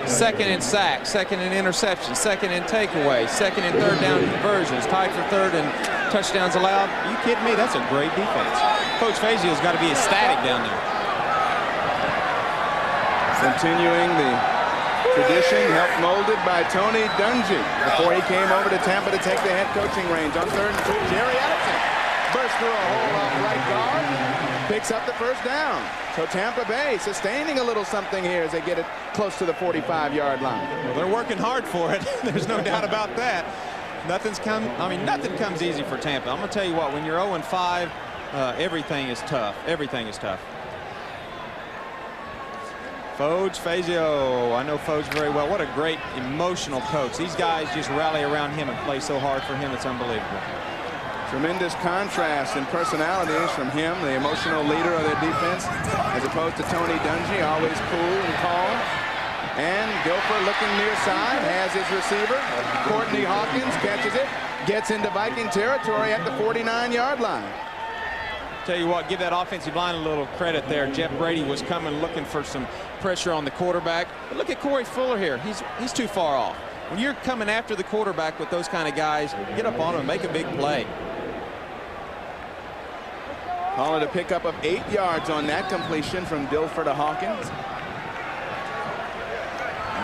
Second in sacks, second in interceptions, second in takeaways, second in third down conversions, tied for third in touchdowns allowed. Are you kidding me? That's a great defense. Coach Fazio's got to be ecstatic down there. Continuing the tradition helped molded by Tony Dungy before he came over to Tampa to take the head coaching reins. On 3rd and 2, Jerry Ellison bursts through a hole off right guard, picks up the first down. So Tampa Bay sustaining a little something here as they get it close to the 45-yard line. Well, they're working hard for it. There's no doubt about that. Nothing comes easy for Tampa. I'm going to tell you what, when you're 0-5, everything is tough. Everything is tough. Foge, Fazio, I know Foge very well. What a great emotional coach. These guys just rally around him and play so hard for him. It's unbelievable. Tremendous contrast in personalities from him, the emotional leader of their defense, as opposed to Tony Dungy, always cool and calm. And Gilfer looking near side, has his receiver. Courtney Hawkins catches it, gets into Viking territory at the 49-yard line. Tell you what, give that offensive line a little credit there. Jeff Brady was coming looking for some pressure on the quarterback. But look at Corey Fuller here. He's too far off. When you're coming after the quarterback with those kind of guys, get up on him and make a big play. Calling a pickup of 8 yards on that completion from Dilfer to Hawkins.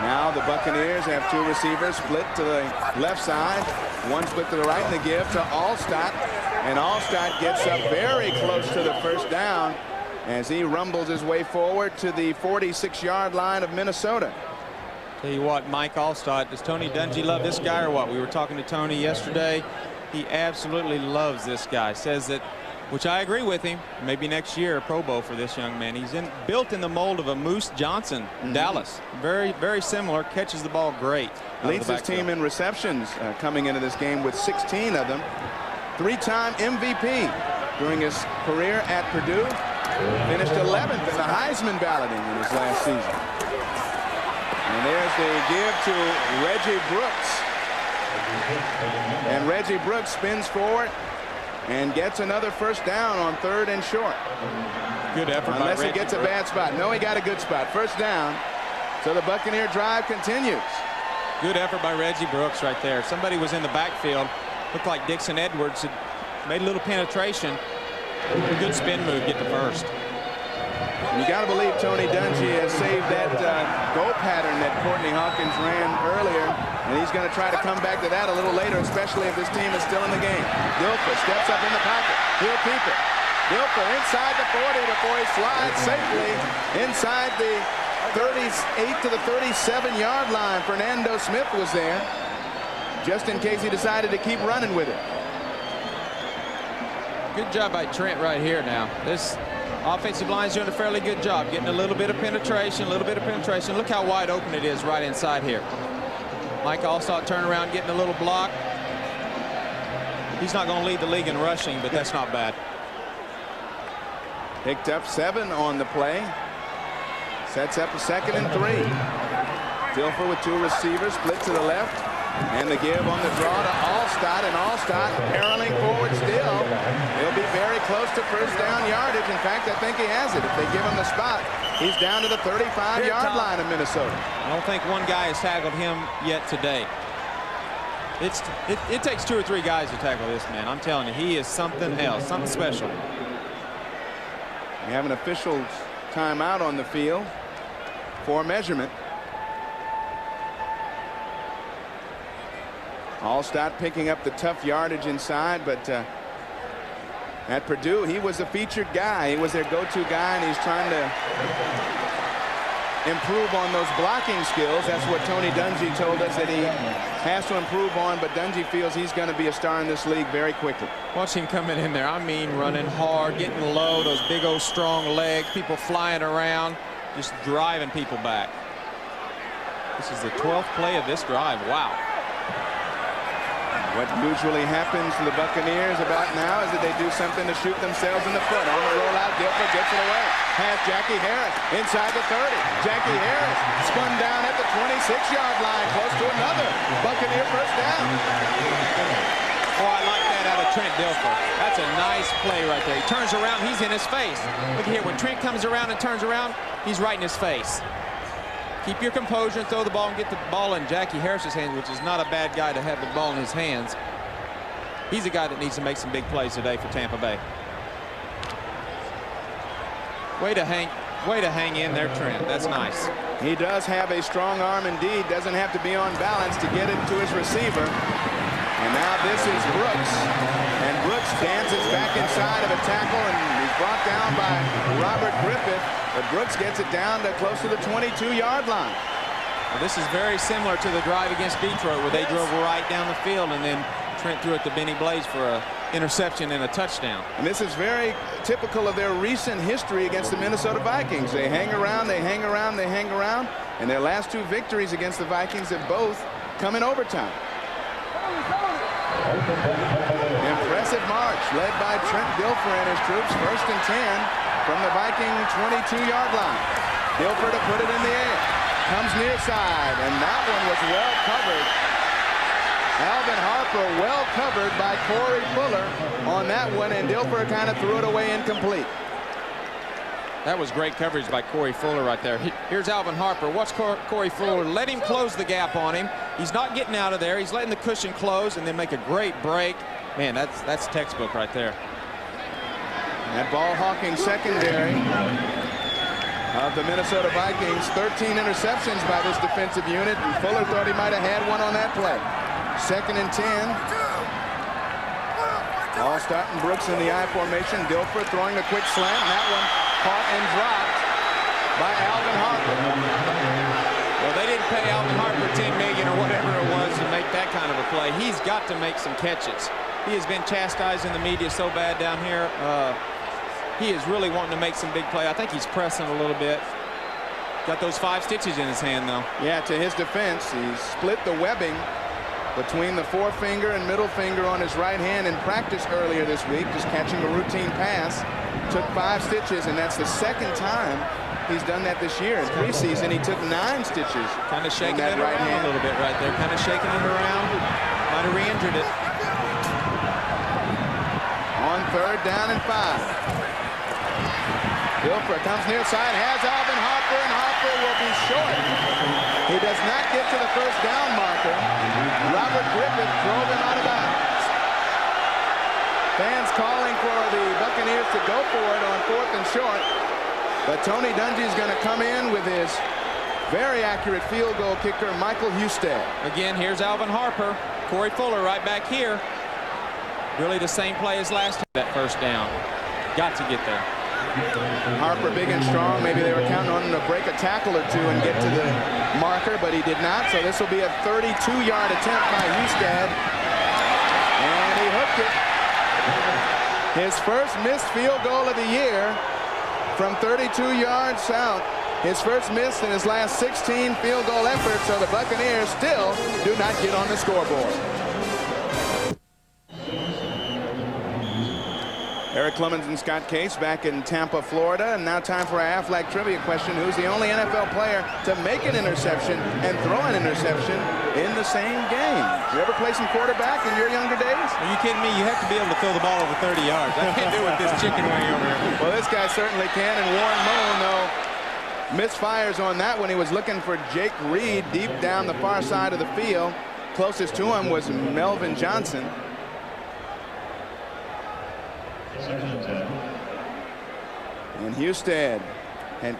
Now the Buccaneers have 2 receivers split to the left side, 1 split to the right, and the give to Allstott. And Allstott gets up very close to the first down as he rumbles his way forward to the 46-yard line of Minnesota. Tell you what, Mike Allstott, does Tony Dungy love this guy or what? We were talking to Tony yesterday. He absolutely loves this guy. Says that, which I agree with him, maybe next year a Pro Bowl for this young man. He's built in the mold of a Moose Johnson, Dallas. Very, very similar. Catches the ball great. Leads his team in receptions coming into this game with 16 of them. 3-time MVP during his career at Purdue. Finished 11th in the Heisman balloting in his last season. And there's the give to Reggie Brooks. And Reggie Brooks spins forward and gets another first down on 3rd and short. Good effort by Reggie. Unless he gets a bad spot. No, he got a good spot. First down. So the Buccaneer drive continues. Good effort by Reggie Brooks right there. Somebody was in the backfield. Looked like Dixon Edwards had made a little penetration. Good spin move, get the first. You got to believe Tony Dungy has saved that go pattern that Courtney Hawkins ran earlier, and he's going to try to come back to that a little later, especially if this team is still in the game. Dilfer steps up in the pocket. He'll keep it. Dilfer inside the 40 before he slides safely inside the 38 to the 37-yard line. Fernando Smith was there, just in case he decided to keep running with it. Good job by Trent right here now. This offensive line's doing a fairly good job getting a little bit of penetration, Look how wide open it is right inside here. Mike Allstott turn around, getting a little block. He's not going to lead the league in rushing, but that's not bad. Picked up 7 on the play. Sets up a 2nd and 3. Dilfer with 2 receivers, split to the left. And the give on the draw to Allstott, and Allstott barreling forward still. He'll be very close to first down yardage. In fact, I think he has it. If they give him the spot, he's down to the 35-yard line of Minnesota. I don't think one guy has tackled him yet today. It takes 2 or 3 guys to tackle this man. I'm telling you, he is something else, something special. We have an official timeout on the field for measurement. Allstott picking up the tough yardage inside, but at Purdue, he was a featured guy. He was their go-to guy, and he's trying to improve on those blocking skills. That's what Tony Dungy told us that he has to improve on, but Dungy feels he's going to be a star in this league very quickly. Watch him coming in there. I mean, running hard, getting low, those big old strong legs, people flying around, just driving people back. This is the 12th play of this drive. Wow. What usually happens to the Buccaneers about now is that they do something to shoot themselves in the foot. On the rollout, Dilfer gets it away. has Jackie Harris inside the 30. Jackie Harris spun down at the 26-yard line, close to another Buccaneer first down. Oh, I like that out of Trent Dilfer. That's a nice play right there. He turns around, he's in his face. Look here, when Trent comes around and turns around, he's right in his face. Keep your composure and throw the ball and get the ball in Jackie Harris's hands, which is not a bad guy to have the ball in his hands. He's a guy that needs to make some big plays today for Tampa Bay. Way to hang in there, Trent. That's nice. He does have a strong arm indeed. Doesn't have to be on balance to get it to his receiver. And now this is Brooks. And Brooks dances back inside of a tackle, and he's brought down by Robert Griffith. But Brooks gets it down to close to the 22-yard line. Well, this is very similar to the drive against Detroit, where they drove right down the field, and then Trent threw it to Benny Blaze for an interception and a touchdown. And this is very typical of their recent history against the Minnesota Vikings. They hang around, they hang around, they hang around, and their last two victories against the Vikings have both come in overtime. Impressive march led by Trent Dilfer and his troops. 1st and 10 from the Viking 22-yard line. Dilfer to put it in the air. Comes near side, and that one was well covered. Alvin Harper well covered by Corey Fuller on that one, and Dilfer kind of threw it away incomplete. That was great coverage by Corey Fuller right there. Here's Alvin Harper. Watch Corey Fuller. Let him close the gap on him. He's not getting out of there. He's letting the cushion close and then make a great break. Man, that's textbook right there. That ball-hawking secondary of the Minnesota Vikings. 13 interceptions by this defensive unit, and Fuller thought he might have had one on that play. 2nd and 10. All starting Brooks in the I formation. Dilfer throwing a quick slant, and that one caught and dropped by Alvin Harper. Well, they didn't pay Alvin Harper $10 million or whatever it was to make that kind of a play. He's got to make some catches. He has been chastised in the media so bad down here. He is really wanting to make some big play. I think he's pressing a little bit. Got those 5 stitches in his hand, though. Yeah, to his defense, he split the webbing between the forefinger and middle finger on his right hand in practice earlier this week, just catching a routine pass. Took 5 stitches, and that's the 2nd time he's done that this year. In preseason, he took 9 stitches. Kind of shaking it right around a little bit right there. Kind of shaking it around. Might have re-injured it. On 3rd down and 5. Dilfer comes near side, has Alvin Harper, and Harper will be short. He does not get to the 1st down marker. Robert Griffith drove him out of bounds. Fans calling for the Buccaneers to go for it on 4th and short. But Tony Dungy is going to come in with his very accurate field goal kicker, Michael Husted. Again, here's Alvin Harper. Corey Fuller right back here. Really the same play as last time, that 1st down. Got to get there. Harper big and strong. Maybe they were counting on him to break a tackle or two and get to the marker, but he did not. So this will be a 32-yard attempt by Husted. And he hooked it. His first missed field goal of the year from 32 yards out. His first miss in his last 16 field goal efforts. So the Buccaneers still do not get on the scoreboard. Eric Clemens and Scott Case back in Tampa, Florida. And now time for our Aflac trivia question. Who's the only NFL player to make an interception and throw an interception in the same game? You ever play some quarterback in your younger days? Are you kidding me? You have to be able to throw the ball over 30 yards. I can't do it with this chicken wing over here. Well, this guy certainly can. And Warren Moon, though, misfires on that one. He was looking for Jake Reed deep down the far side of the field. Closest to him was Melvin Johnson. And Husted had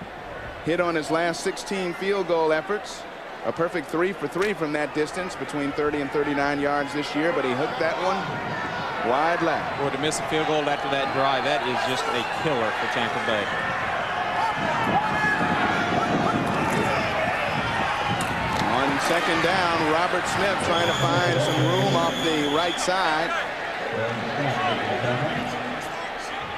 hit on his last 16 field goal efforts. A perfect 3 for 3 from that distance, between 30 and 39 yards this year, but he hooked that one wide left. Boy, to miss a field goal after that drive, that is just a killer for Tampa Bay. On 2nd down, Robert Smith trying to find some room off the right side.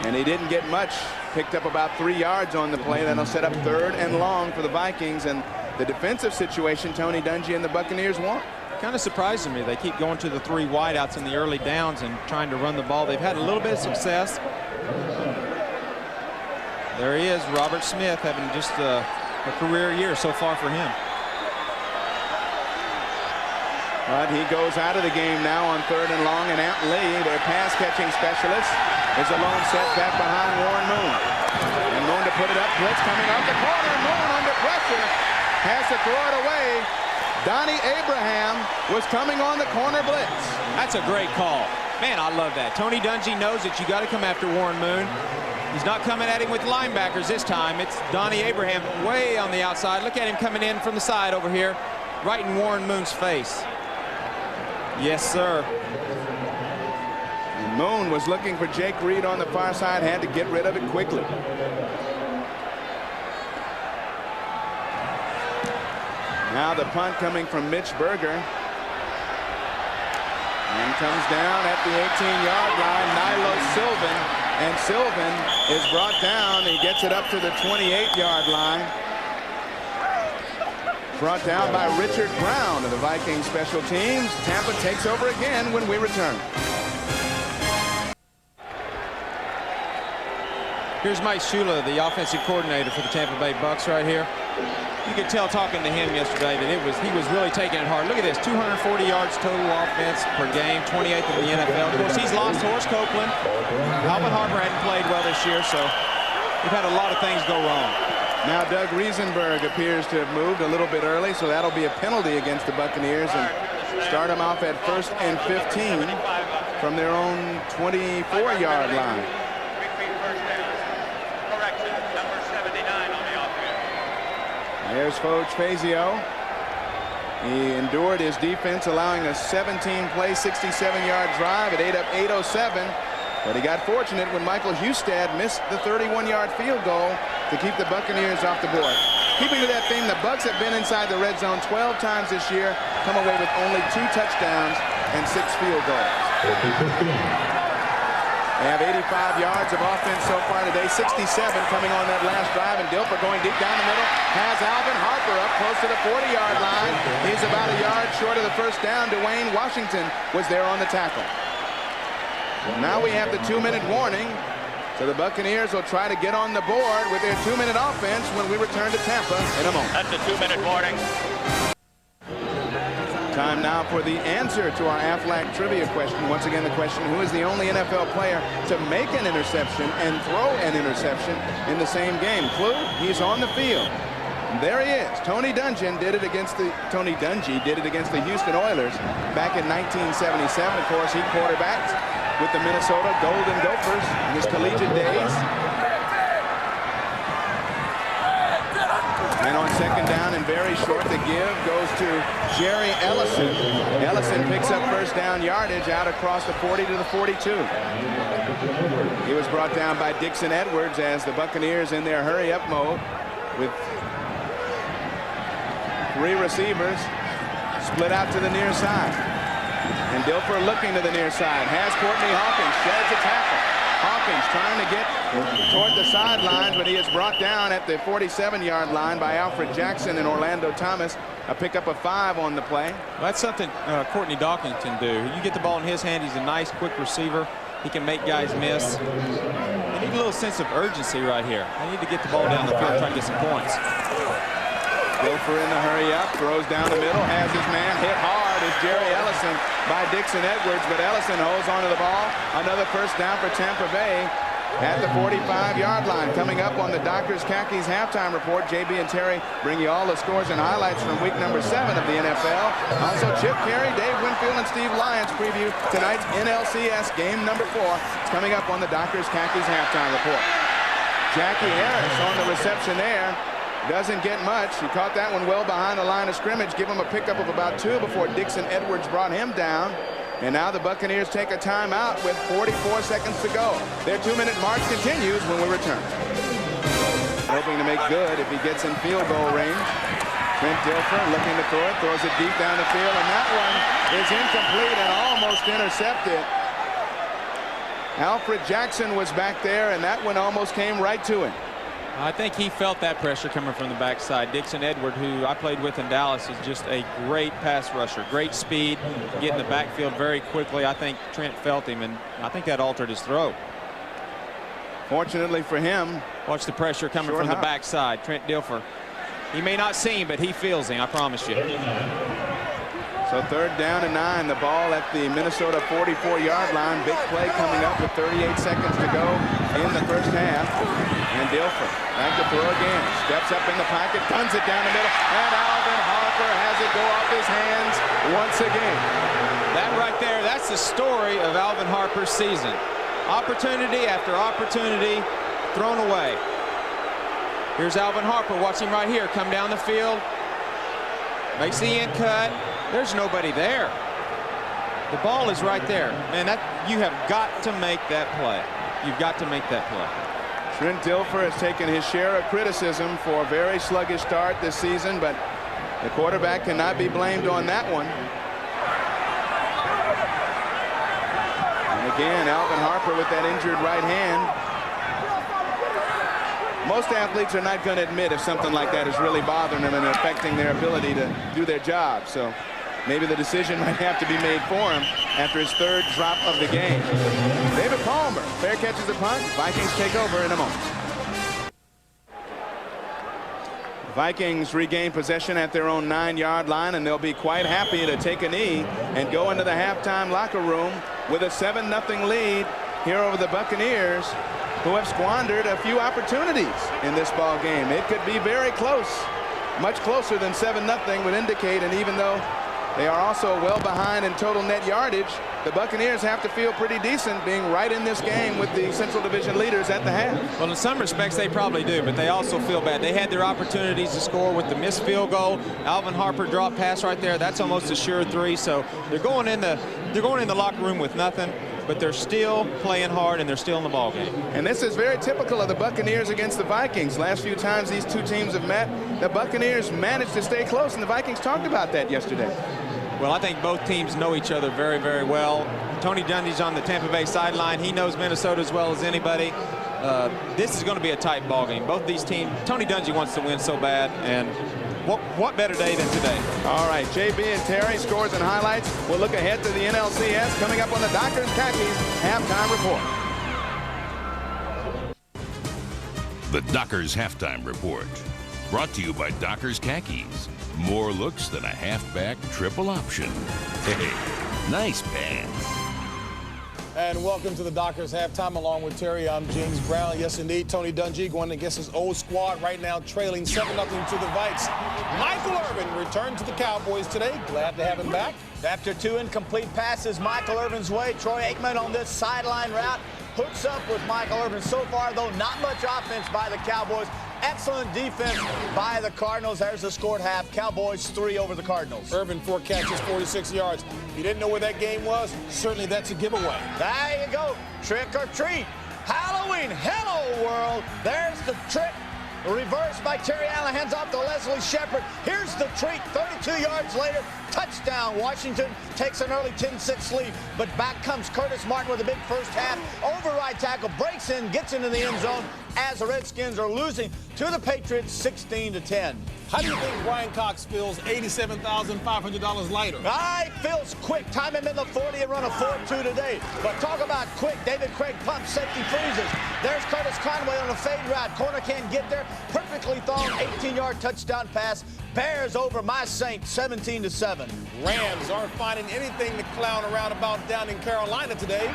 And he didn't get much. Picked up about 3 yards on the play. That'll set up 3rd and long for the Vikings. And the defensive situation, Tony Dungy and the Buccaneers want. Kind of surprising me. They keep going to the 3 wideouts in the early downs and trying to run the ball. They've had a little bit of success. There he is, Robert Smith, having just a career year so far for him. But he goes out of the game now on 3rd and long, and Ant Lee, their pass-catching specialist, is alone set back behind Warren Moon. And Moon to put it up, blitz coming off the corner. Moon under pressure, has to throw it away. Donnie Abraham was coming on the corner blitz. That's a great call. Man, I love that. Tony Dungy knows that you got to come after Warren Moon. He's not coming at him with linebackers this time. It's Donnie Abraham way on the outside. Look at him coming in from the side over here, right in Warren Moon's face. Yes, sir. And Moon was looking for Jake Reed on the far side, had to get rid of it quickly. Now the punt coming from Mitch Berger. And comes down at the 18-yard line, Nilo Sylvan. And Sylvan is brought down. He gets it up to the 28-yard line. Brought down by Richard Brown of the Vikings special teams. Tampa takes over again when we return. Here's Mike Shula, the offensive coordinator for the Tampa Bay Bucs right here. You could tell talking to him yesterday that he was really taking it hard. Look at this, 240 yards total offense per game, 28th in the NFL. Of course, he's lost Horace Copeland. Alvin Harper hadn't played well this year, so we've had a lot of things go wrong. Now Doug Riesenberg appears to have moved a little bit early, so that'll be a penalty against the Buccaneers and start them off at 1st and 15 from their own 24-yard line. Correction, number 79 on the offense. There's Foge Fazio. He endured his defense, allowing a 17-play, 67-yard drive. It ate up 8:07. But he got fortunate when Michael Hustad missed the 31-yard field goal to keep the Buccaneers off the board. Keeping to that theme, the Bucs have been inside the red zone 12 times this year, come away with only 2 touchdowns and 6 field goals. They have 85 yards of offense so far today, 67 coming on that last drive, and Dilfer going deep down the middle, has Alvin Harper up close to the 40-yard line. He's about a yard short of the first down. Dwayne Washington was there on the tackle. Well, now we have the 2-minute warning, so the Buccaneers will try to get on the board with their 2-minute offense when we return to Tampa in a moment. That's a 2-minute warning. Time now for the answer to our Aflac trivia question. Once again, the question, who is the only NFL player to make an interception and throw an interception in the same game? Clue, he's on the field. And there he is. Tony Dungy did it against the Houston Oilers back in 1977. Of course, he quarterbacked with the Minnesota Golden Gophers in his collegiate days. And on second down and very short, the give goes to Jerry Ellison. Ellison picks up first down yardage out across the 40 to the 42. He was brought down by Dixon Edwards as the Buccaneers in their hurry-up mode with 3 receivers split out to the near side. And Dilfer looking to the near side, has Courtney Hawkins, sheds a tackle. Hawkins trying to get toward the sidelines, but he is brought down at the 47-yard line by Alfred Jackson and Orlando Thomas. A pickup of 5 on the play. Well, that's something Courtney Dawkins can do. You get the ball in his hand, he's a nice, quick receiver. He can make guys miss. They need a little sense of urgency right here. They need to get the ball down the field and try to get some points. Dilfer in the hurry up, throws down the middle, has his man hit hard as Jerry Ellison by Dixon Edwards, but Ellison holds onto the ball. Another first down for Tampa Bay at the 45-yard line. Coming up on the Doctors Khakis halftime report, JB and Terry bring you all the scores and highlights from week number 7 of the NFL. Also, Chip Carey, Dave Winfield, and Steve Lyons preview tonight's NLCS game number 4. It's coming up on the Doctors Khakis halftime report. Jackie Harris on the reception there. Doesn't get much. He caught that one well behind the line of scrimmage. Give him a pickup of about 2 before Dixon Edwards brought him down. And now the Buccaneers take a timeout with 44 seconds to go. Their 2-minute march continues when we return. Hoping to make good if he gets in field goal range. Trent Dilfer looking to throw it, throws it deep down the field, and that one is incomplete and almost intercepted. Alfred Jackson was back there, and that one almost came right to him. I think he felt that pressure coming from the backside. Dixon Edward, who I played with in Dallas, is just a great pass rusher. Great speed, get in the backfield very quickly. I think Trent felt him, and I think that altered his throw. Fortunately for him, watch the pressure coming from the backside. Trent Dilfer. He may not see him, but he feels him, I promise you. So 3rd down and 9. The ball at the Minnesota 44-yard line. Big play coming up with 38 seconds to go in the first half. And Dilfer back to throw again. Steps up in the pocket, guns it down the middle, and Alvin Harper has it go off his hands once again. That right there, that's the story of Alvin Harper's season. Opportunity after opportunity thrown away. Here's Alvin Harper. Watch him right here. Come down the field. Makes the end cut. There's nobody there. The ball is right there. Man, you have got to make that play. You've got to make that play. Trent Dilfer has taken his share of criticism for a very sluggish start this season, but the quarterback cannot be blamed on that one. And again, Alvin Harper with that injured right hand. Most athletes are not going to admit if something like that is really bothering them and affecting their ability to do their job. So maybe the decision might have to be made for him after his 3rd drop of the game. David Palmer, fair catches the punt. Vikings take over in a moment. Vikings regain possession at their own 9-yard line, and they'll be quite happy to take a knee and go into the halftime locker room with a 7-0 lead here over the Buccaneers, who have squandered a few opportunities in this ball game. It could be very close, much closer than 7-0 would indicate. And even though they are also well behind in total net yardage, the Buccaneers have to feel pretty decent being right in this game with the Central Division leaders at the half. Well, in some respects they probably do, but they also feel bad. They had their opportunities to score with the missed field goal. Alvin Harper drop pass right there. That's almost a sure 3. So they're going in the locker room with nothing, but they're still playing hard and they're still in the ball game. And this is very typical of the Buccaneers against the Vikings. Last few times these two teams have met, the Buccaneers managed to stay close, and the Vikings talked about that yesterday. Well, I think both teams know each other very, very well. Tony Dungy's on the Tampa Bay sideline. He knows Minnesota as well as anybody. This is going to be a tight ball game. Both these teams, Tony Dungy wants to win so bad, and what better day than today? All right, JB and Terry, scores and highlights. We'll look ahead to the NLCS coming up on the Dockers Khakis halftime report. The Dockers halftime report, brought to you by Dockers Khakis. More looks than a halfback triple option. Hey, nice pants. And welcome to the Dockers halftime. Along with Terry, I'm James Brown. Yes, indeed, Tony Dungy going against his old squad right now, trailing 7-0 to the Vikes. Michael Irvin returned to the Cowboys today. Glad to have him back. After 2 incomplete passes Michael Irvin's way, Troy Aikman on this sideline route hooks up with Michael Irvin. So far, though, not much offense by the Cowboys. Excellent defense by the Cardinals. There's the score at half. Cowboys 3 over the Cardinals. Irvin 4 catches, 46 yards. If you didn't know where that game was, certainly that's a giveaway. There you go. Trick or treat. Halloween. Hello, world. There's the trick. Reversed by Terry Allen. Hands off to Leslie Shepard. Here's the treat. 32 yards later. Touchdown. Washington takes an early 10-6 lead. But back comes Curtis Martin with a big first half. Override tackle. Breaks in. Gets into the end zone as the Redskins are losing to the Patriots 16-10. How do you think Brian Cox feels $87,500 lighter? He feels quick. Time him in the 40 and run a 4.2 today. But talk about quick. David Craig pumps, safety freezes. There's Curtis Conway on a fade route. Corner can't get there. Perfectly thrown 18-yard touchdown pass. Bears over my Saints 17-7. Rams aren't finding anything to clown around about down in Carolina today.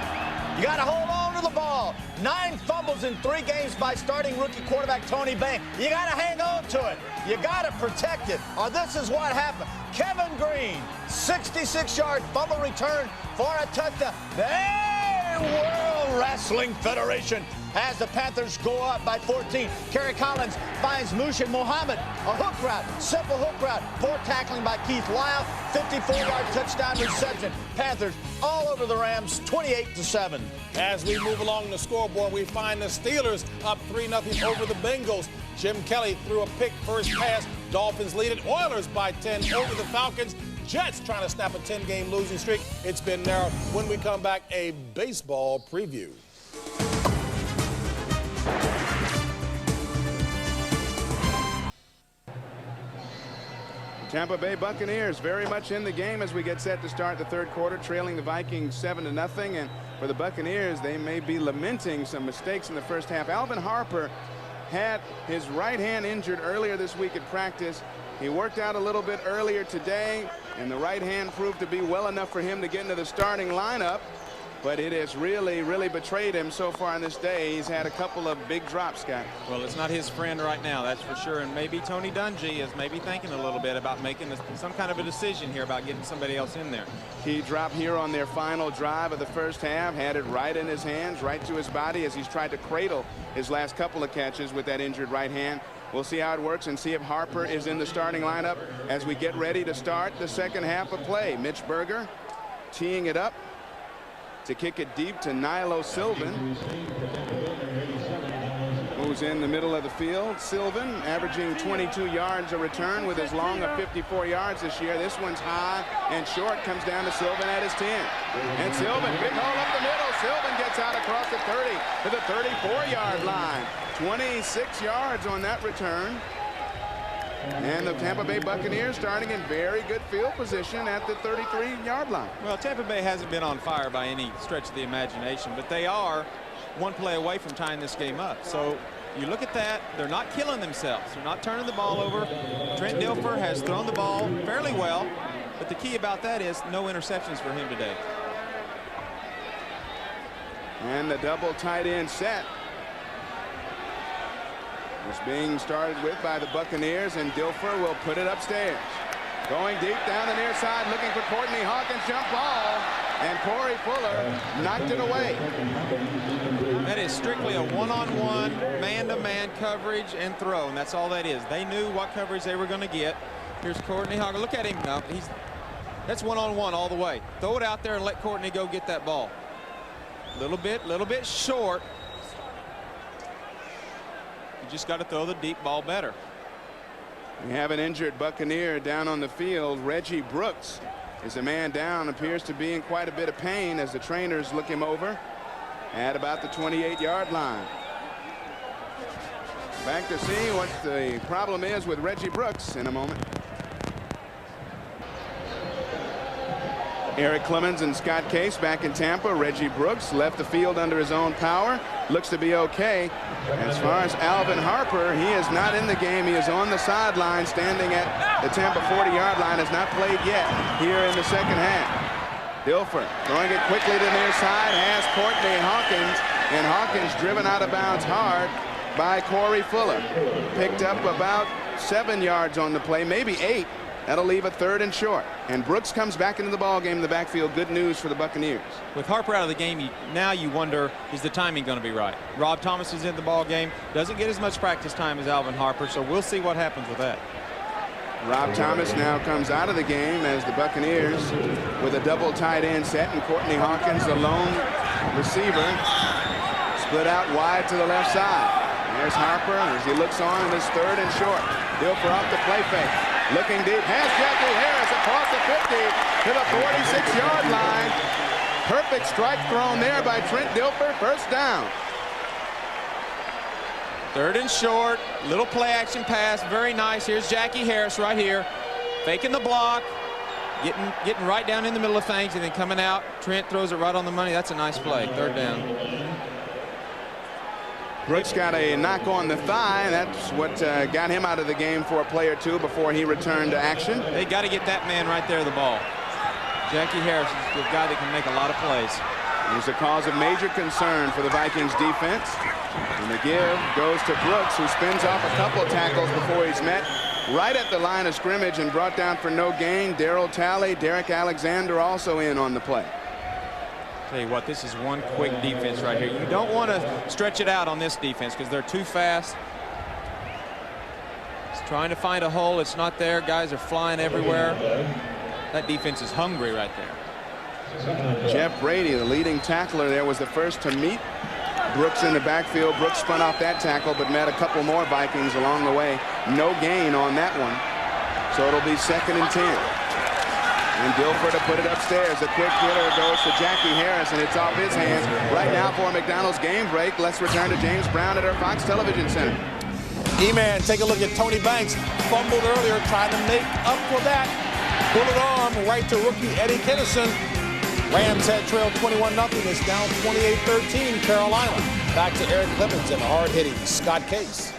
You got to hold on to the ball. 9 fumbles in 3 games by starting rookie quarterback Tony Bank. You got to hang on to it. You got to protect it, or this is what happened. Kevin Green, 66-yard fumble return for a touchdown. The World Wrestling Federation has the Panthers go up by 14. Kerry Collins finds Mushin Muhammad. A hook route, simple hook route. Poor tackling by Keith Lyle. 54-yard touchdown reception. Panthers all over the Rams, 28-7. As we move along the scoreboard, we find the Steelers up 3-0 over the Bengals. Jim Kelly threw a pick first pass. Dolphins lead it. Oilers by 10 over the Falcons. Jets trying to snap a 10-game losing streak. It's been narrowed. When we come back, a baseball preview. Tampa Bay Buccaneers very much in the game as we get set to start the third quarter, trailing the Vikings 7-0. And for the Buccaneers, they may be lamenting some mistakes in the first half. Alvin Harper had his right hand injured earlier this week at practice. He worked out a little bit earlier today, and the right hand proved to be well enough for him to get into the starting lineup. But it has really betrayed him so far in this day. He's had a couple of big drops, Scott. Well, it's not his friend right now, that's for sure. And maybe Tony Dungy is maybe thinking a little bit about making some kind of a decision here about getting somebody else in there. Key drop here on their final drive of the first half. Had it right in his hands, right to his body as he's tried to cradle his last couple of catches with that injured right hand. We'll see how it works and see if Harper is in the starting lineup as we get ready to start the second half of play. Mitch Berger teeing it up to kick it deep to Nilo Sylvan, who's in the middle of the field. Sylvan averaging 22 yards a return with as long of 54 yards this year. This one's high and short, comes down to Sylvan at his 10. And Sylvan, big hole up the middle. Sylvan gets out across the 30 to the 34-yard line. 26 yards on that return. And the Tampa Bay Buccaneers starting in very good field position at the 33-yard line. Well, Tampa Bay hasn't been on fire by any stretch of the imagination, but they are one play away from tying this game up. So you look at that, they're not killing themselves. They're not turning the ball over. Trent Dilfer has thrown the ball fairly well, but the key about that is no interceptions for him today. And the double tight end set is being started with by the Buccaneers, and Dilfer will put it upstairs. Going deep down the near side, looking for Courtney Hawkins, jump ball, and Corey Fuller knocked it away. That is strictly a one-on-one, man-to-man coverage and throw, and that's all that is. They knew what coverage they were going to get. Here's Courtney Hawkins. Look at him now. That's one-on-one all the way. Throw it out there and let Courtney go get that ball. Little bit short. Just got to throw the deep ball better. We have an injured Buccaneer down on the field. Reggie Brooks is a man down, appears to be in quite a bit of pain as the trainers look him over at about the 28-yard line. Back to see what the problem is with Reggie Brooks in a moment. Eric Clemens and Scott Case back in Tampa. Reggie Brooks left the field under his own power. Looks to be okay. As far as Alvin Harper, he is not in the game. He is on the sideline standing at the Tampa 40-yard line. Has not played yet here in the second half. Dilfer throwing it quickly to the near side, has Courtney Hawkins, and Hawkins driven out of bounds hard by Corey Fuller. Picked up about 7 yards on the play, maybe 8. That'll leave a 3rd and short. And Brooks comes back into the ball game in the backfield. Good news for the Buccaneers. With Harper out of the game, now you wonder, is the timing going to be right? Rob Thomas is in the ball game. Doesn't get as much practice time as Alvin Harper, so we'll see what happens with that. Rob Thomas now comes out of the game as the Buccaneers with a double tight end set, and Courtney Hawkins, the lone receiver, split out wide to the left side. There's Harper as he looks on in his 3rd and short. Dilfer off the play fake. Looking deep, has Jackie Harris across the 50 to the 46-yard line. Perfect strike thrown there by Trent Dilfer. First down. 3rd and short, little play action pass, very nice. Here's Jackie Harris right here, faking the block, getting right down in the middle of things, and then coming out. Trent throws it right on the money. That's a nice play. 3rd down. Brooks got a knock on the thigh. That's what got him out of the game for a play or two before he returned to action. They got to get that man right there the ball. Jackie Harris is the guy that can make a lot of plays. He's a cause of major concern for the Vikings defense. And the give goes to Brooks, who spins off a couple tackles before he's met right at the line of scrimmage and brought down for no gain. Darryl Talley, Derek Alexander also in on the play. Tell you what, this is one quick defense right here. You don't want to stretch it out on this defense because they're too fast. It's trying to find a hole. It's not there. Guys are flying everywhere. That defense is hungry right there. Jeff Brady, the leading tackler there, was the first to meet Brooks in the backfield. Brooks spun off that tackle but met a couple more Vikings along the way. No gain on that one. So it'll be 2nd and 10. And Dilfer to put it upstairs. The quick hitter goes to Jackie Harris, and it's off his hands. Right now for McDonald's game break, let's return to James Brown at our Fox Television Center. E-Man, take a look at Tony Banks. Fumbled earlier, trying to make up for that. Bullet arm right to rookie Eddie Kennison. Rams head trail 21-0. It's down 28-13 Carolina. Back to Eric Clemens and the hard-hitting Scott Case.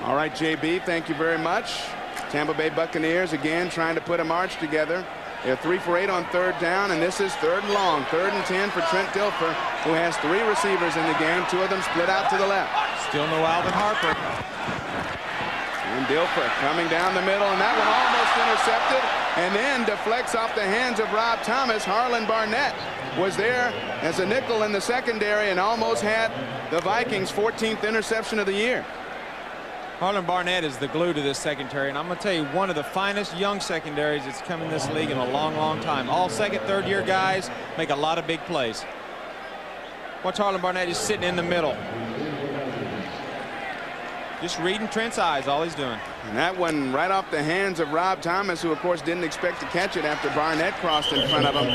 All right, JB, thank you very much. Tampa Bay Buccaneers again trying to put a march together. They're 3 for 8 on 3rd down, and this is 3rd and long. 3rd and 10 for Trent Dilfer, who has 3 receivers in the game. 2 of them split out to the left. Still no Alvin Harper. And Dilfer coming down the middle, and that one almost intercepted, and then deflects off the hands of Rob Thomas. Harlan Barnett was there as a nickel in the secondary and almost had the Vikings' 14th interception of the year. Harlan Barnett is the glue to this secondary, and I'm going to tell you, one of the finest young secondaries that's come in this league in a long, long time. All second, third year guys make a lot of big plays. Watch Harlan Barnett just sitting in the middle. Just reading Trent's eyes, all he's doing. And that one right off the hands of Rob Thomas, who of course didn't expect to catch it after Barnett crossed in front of him.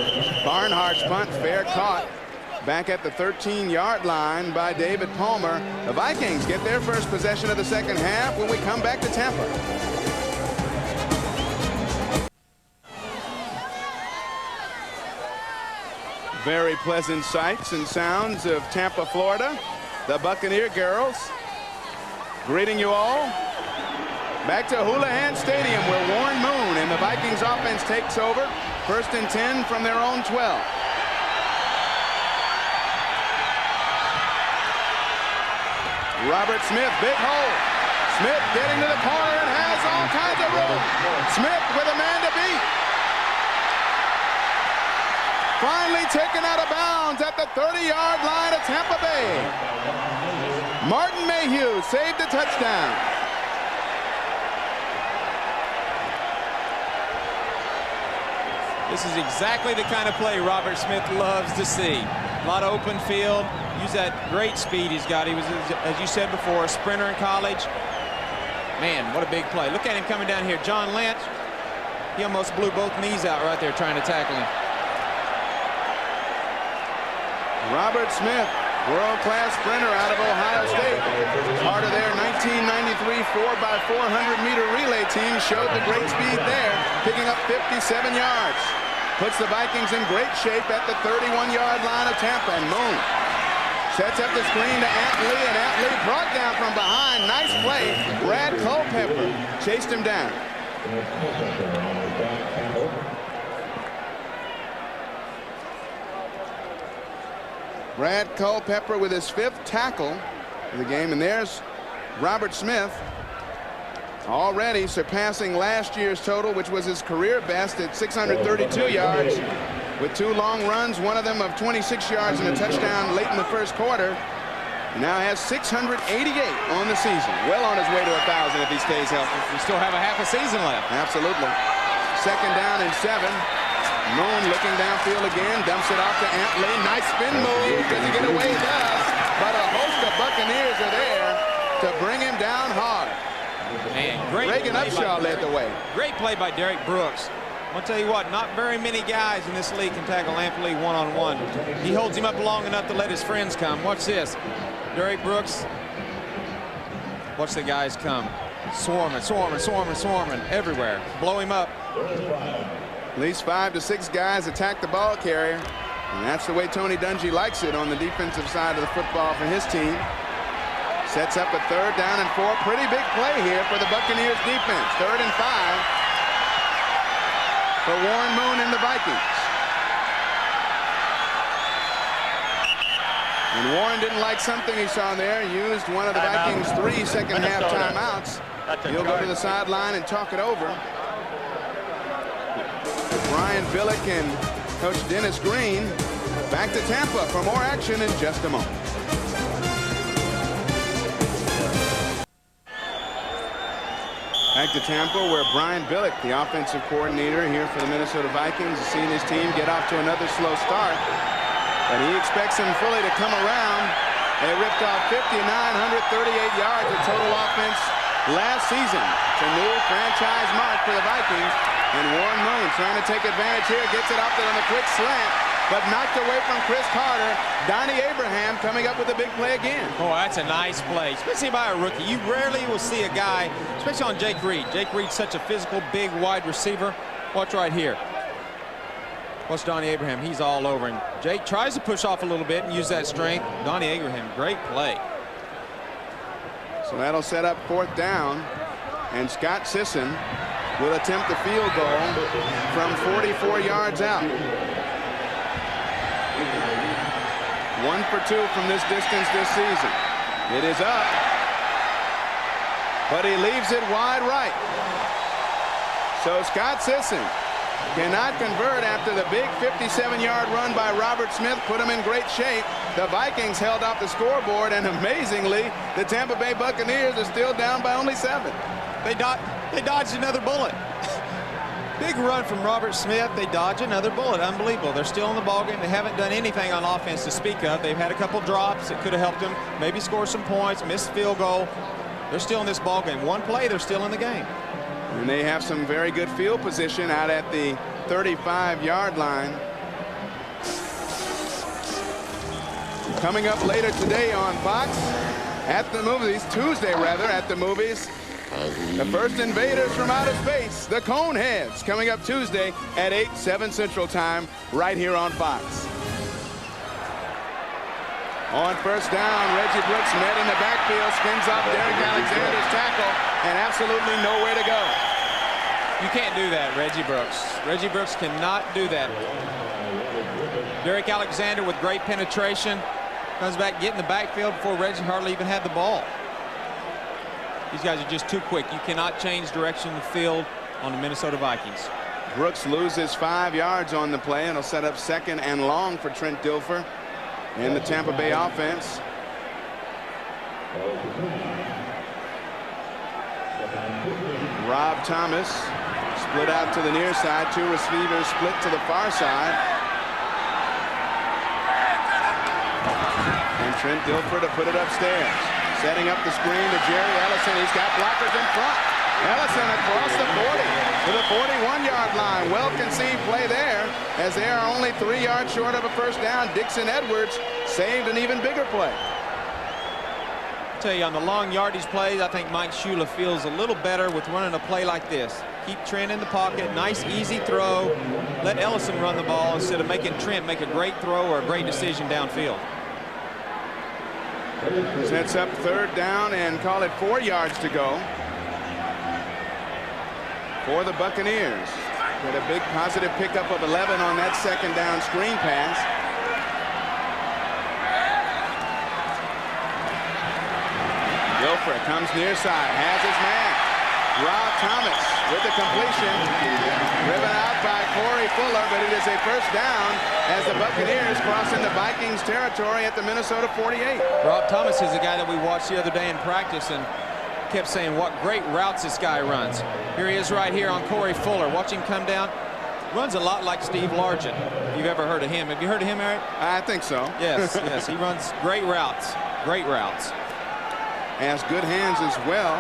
Barnhart's punt, fair caught. Back at the 13-yard line by David Palmer. The Vikings get their first possession of the second half when we come back to Tampa. Very pleasant sights and sounds of Tampa, Florida. The Buccaneer girls greeting you all. Back to Houlihan Stadium, where Warren Moon and the Vikings offense takes over. 1st and 10 from their own 12. Robert Smith, big hole. Smith getting to the corner and has all kinds of room. Smith with a man to beat. Finally taken out of bounds at the 30-yard line of Tampa Bay. Martin Mayhew saved a touchdown. This is exactly the kind of play Robert Smith loves to see. A lot of open field. Use that great speed he's got. He was, as you said before, a sprinter in college. Man, what a big play. Look at him coming down here. John Lynch, he almost blew both knees out right there trying to tackle him. Robert Smith, world-class sprinter out of Ohio State. Part of their 1993 4x400-meter relay team, showed the great speed there, picking up 57 yards. Puts the Vikings in great shape at the 31-yard line of Tampa, and Moon sets up the screen to Ant Lee, and Ant Lee brought down from behind. Nice play. Brad Culpepper chased him down. Brad Culpepper with his 5th tackle of the game, and there's Robert Smith already surpassing last year's total, which was his career best at 632 yards. With 2 long runs, one of them of 26 yards and a touchdown late in the first quarter. He now has 688 on the season. Well on his way to 1,000 if he stays healthy. We still have a half a season left. Absolutely. 2nd down and 7. Moon looking downfield again, dumps it off to Ant Lee. Nice spin move. Does he get away? He does. But a host of Buccaneers are there to bring him down hard. Man, great. Reagan Upshaw led the way. Great play by Derek Brooks. I'll tell you what, not very many guys in this league can tackle Ant Lee one-on-one. He holds him up long enough to let his friends come. Watch this. Derek Brooks. Watch the guys come. Swarming, swarming, swarming, swarming everywhere. Blow him up. At least 5 to 6 guys attack the ball carrier. And that's the way Tony Dungy likes it on the defensive side of the football for his team. Sets up a 3rd down and 4. Pretty big play here for the Buccaneers defense. 3rd and 5. For Warren Moon and the Vikings. And Warren didn't like something he saw there. Used one of the Vikings' 3 second-half timeouts. He'll go to the sideline and talk it over. Brian Billick and Coach Dennis Green back to Tampa for more action in just a moment. Back to Tampa, where Brian Billick, the offensive coordinator here for the Minnesota Vikings, has seen his team get off to another slow start. But he expects them fully to come around. They ripped off 5,938 yards of total offense last season. It's a new franchise mark for the Vikings. And Warren Moon trying to take advantage here, gets it off there on the quick slant, but knocked away from Chris Carter. Donnie Abraham coming up with a big play again. Oh, that's a nice play, especially by a rookie. You rarely will see a guy, especially on Jake Reed. Jake Reed's such a physical, big, wide receiver. Watch right here. Watch Donnie Abraham. He's all over him. Jake tries to push off a little bit and use that strength. Donnie Abraham, great play. So that'll set up 4th down. And Scott Sisson will attempt the field goal from 44 yards out. 1 for 2 from this distance this season. It is up, but he leaves it wide right. So Scott Sisson cannot convert after the big 57-yard run by Robert Smith put him in great shape. The Vikings held off the scoreboard, and amazingly, the Tampa Bay Buccaneers are still down by only 7. They dodged another bullet. Big run from Robert Smith. They dodge another bullet. Unbelievable. They're still in the ballgame. They haven't done anything on offense to speak of. They've had a couple drops that could have helped them. Maybe score some points, missed field goal. They're still in this ballgame. One play, they're still in the game. And they have some very good field position out at the 35-yard line. Coming up later today on Fox, at the movies, Tuesday rather, at the movies, the first invaders from outer space, the Coneheads, coming up Tuesday at 8, 7 Central Time, right here on Fox. On first down, Reggie Brooks met in the backfield, spins off Derek Alexander's tackle, and absolutely nowhere to go. You can't do that, Reggie Brooks. Reggie Brooks cannot do that. Derek Alexander with great penetration comes back, get in the backfield before Reggie hardly even had the ball. These guys are just too quick. You cannot change direction of the field on the Minnesota Vikings. Brooks loses 5 yards on the play, and it'll set up 2nd and long for Trent Dilfer in the Tampa Bay offense. Rob Thomas split out to the near side. 2 receivers split to the far side. And Trent Dilfer to put it upstairs. Setting up the screen to Jerry Ellison. He's got blockers in front. Ellison across the 40 to the 41-yard line. Well-conceived play there, as they are only 3 yards short of a first down. Dixon Edwards saved an even bigger play. I'll tell you, on the long yardage plays, I think Mike Shula feels a little better with running a play like this. Keep Trent in the pocket, nice easy throw. Let Ellison run the ball instead of making Trent make a great throw or a great decision downfield. Sets up 3rd down and call it 4 yards to go for the Buccaneers. Get a big positive pickup of 11 on that 2nd down screen pass. Dilfer comes near side, has his man. Rob Thomas with the completion. Driven out by Corey Fuller, but it is a first down as the Buccaneers cross into Vikings territory at the Minnesota 48. Rob Thomas is the guy that we watched the other day in practice and kept saying what great routes this guy runs. Here he is right here on Corey Fuller. Watch him come down. Runs a lot like Steve Largent, if you've ever heard of him. Have you heard of him, Eric? I think so. Yes, yes. He runs great routes. Great routes. Has good hands as well.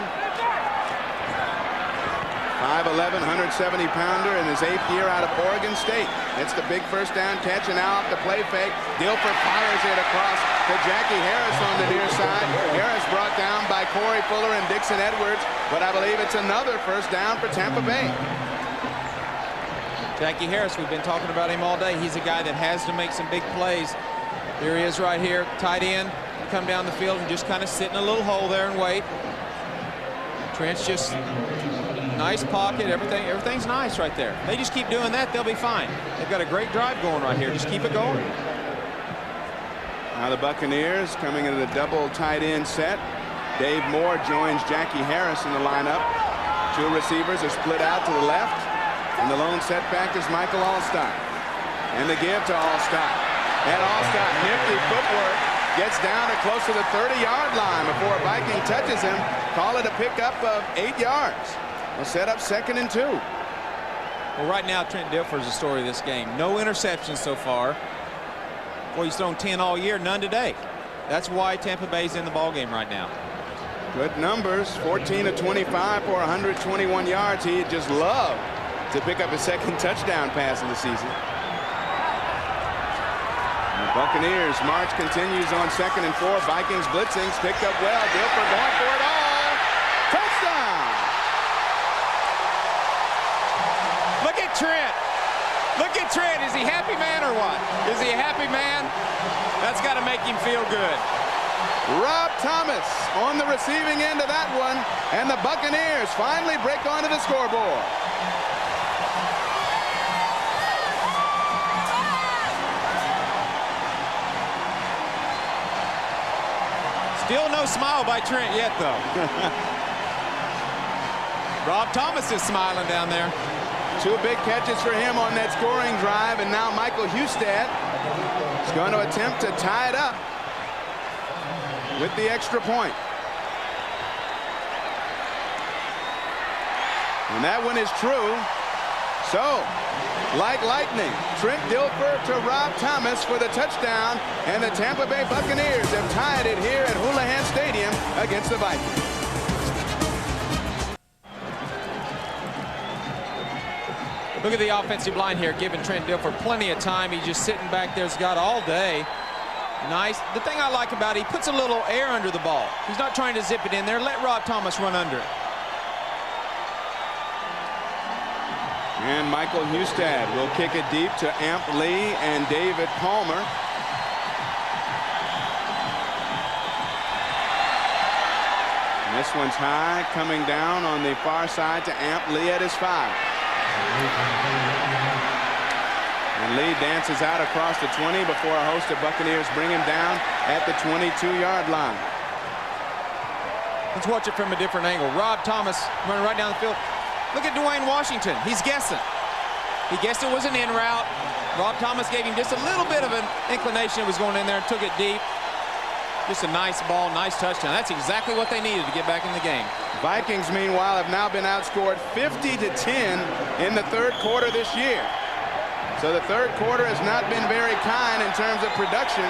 5'11", 170-pounder in his 8th year out of Oregon State. It's the big first down catch, and now off the play fake. Dilfer fires it across to Jackie Harris on the near side. Harris brought down by Corey Fuller and Dixon Edwards, but I believe it's another first down for Tampa Bay. Jackie Harris, we've been talking about him all day. He's a guy that has to make some big plays. Here he is right here, tight end. Come down the field and just kind of sit in a little hole there and wait. Trent's just nice pocket. Everything's nice right there. They just keep doing that, they'll be fine. They've got a great drive going right here. Just keep it going. Now the Buccaneers coming into the double tight end set. Dave Moore joins Jackie Harris in the lineup. 2 receivers are split out to the left, and the lone setback is Michael Allstott. And the give to Allstott. And Allstott, nifty footwork, gets down to close to the 30-yard line before a Viking touches him. Call it a pickup of 8 yards. We'll set up 2nd and 2. Well, right now, Trent Dilfer is the story of this game. No interceptions so far. Well, he's thrown 10 all year, none today. That's why Tampa Bay's in the ballgame right now. Good numbers, 14 of 25 for 121 yards. He'd just love to pick up his 2nd touchdown pass of the season. The Buccaneers march continues on 2nd and 4. Vikings blitzing, picked up well. Dilfer going for it all. Touchdown! Look at Trent. Look at Trent. Is he happy man or what? Is he a happy man? That's got to make him feel good. Rob Thomas on the receiving end of that one, and the Buccaneers finally break onto the scoreboard. Still no smile by Trent yet, though. Rob Thomas is smiling down there. 2 big catches for him on that scoring drive, and now Michael Hustad is going to attempt to tie it up with the extra point. And that one is true. So, like lightning, Trent Dilfer to Rob Thomas for the touchdown, and the Tampa Bay Buccaneers have tied it here at Houlihan Stadium against the Vikings. Look at the offensive line here, giving Trent Dilfer plenty of time. He's just sitting back there. He's got all day. Nice. The thing I like about it, he puts a little air under the ball. He's not trying to zip it in there. Let Rob Thomas run under it. And Michael Hustad will kick it deep to Amp Lee and David Palmer. And this one's high, coming down on the far side to Amp Lee at his 5. And Lee dances out across the 20 before a host of Buccaneers bring him down at the 22-yard line. Let's watch it from a different angle. Rob Thomas running right down the field. Look at Dwayne Washington. He's guessing. He guessed it was an in route. Rob Thomas gave him just a little bit of an inclination. It was going in there and took it deep. Just a nice ball, nice touchdown. That's exactly what they needed to get back in the game. Vikings, meanwhile, have now been outscored 50-10 in the third quarter this year. So the third quarter has not been very kind in terms of production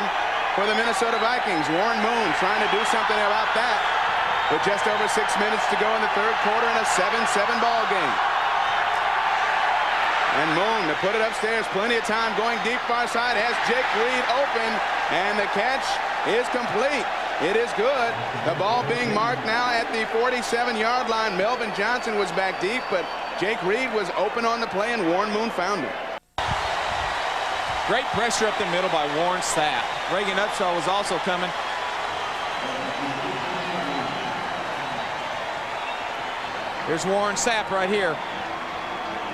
for the Minnesota Vikings. Warren Moon trying to do something about that with just over 6 minutes to go in the third quarter in a 7-7 ball game. And Moon to put it upstairs, plenty of time going deep far side, has Jake Reed open, and the catch is complete. It is good. The ball being marked now at the 47-yard line. Melvin Johnson was back deep, but Jake Reed was open on the play, and Warren Moon found him. Great pressure up the middle by Warren Sapp. Reagan Upshaw was also coming. Here's Warren Sapp right here.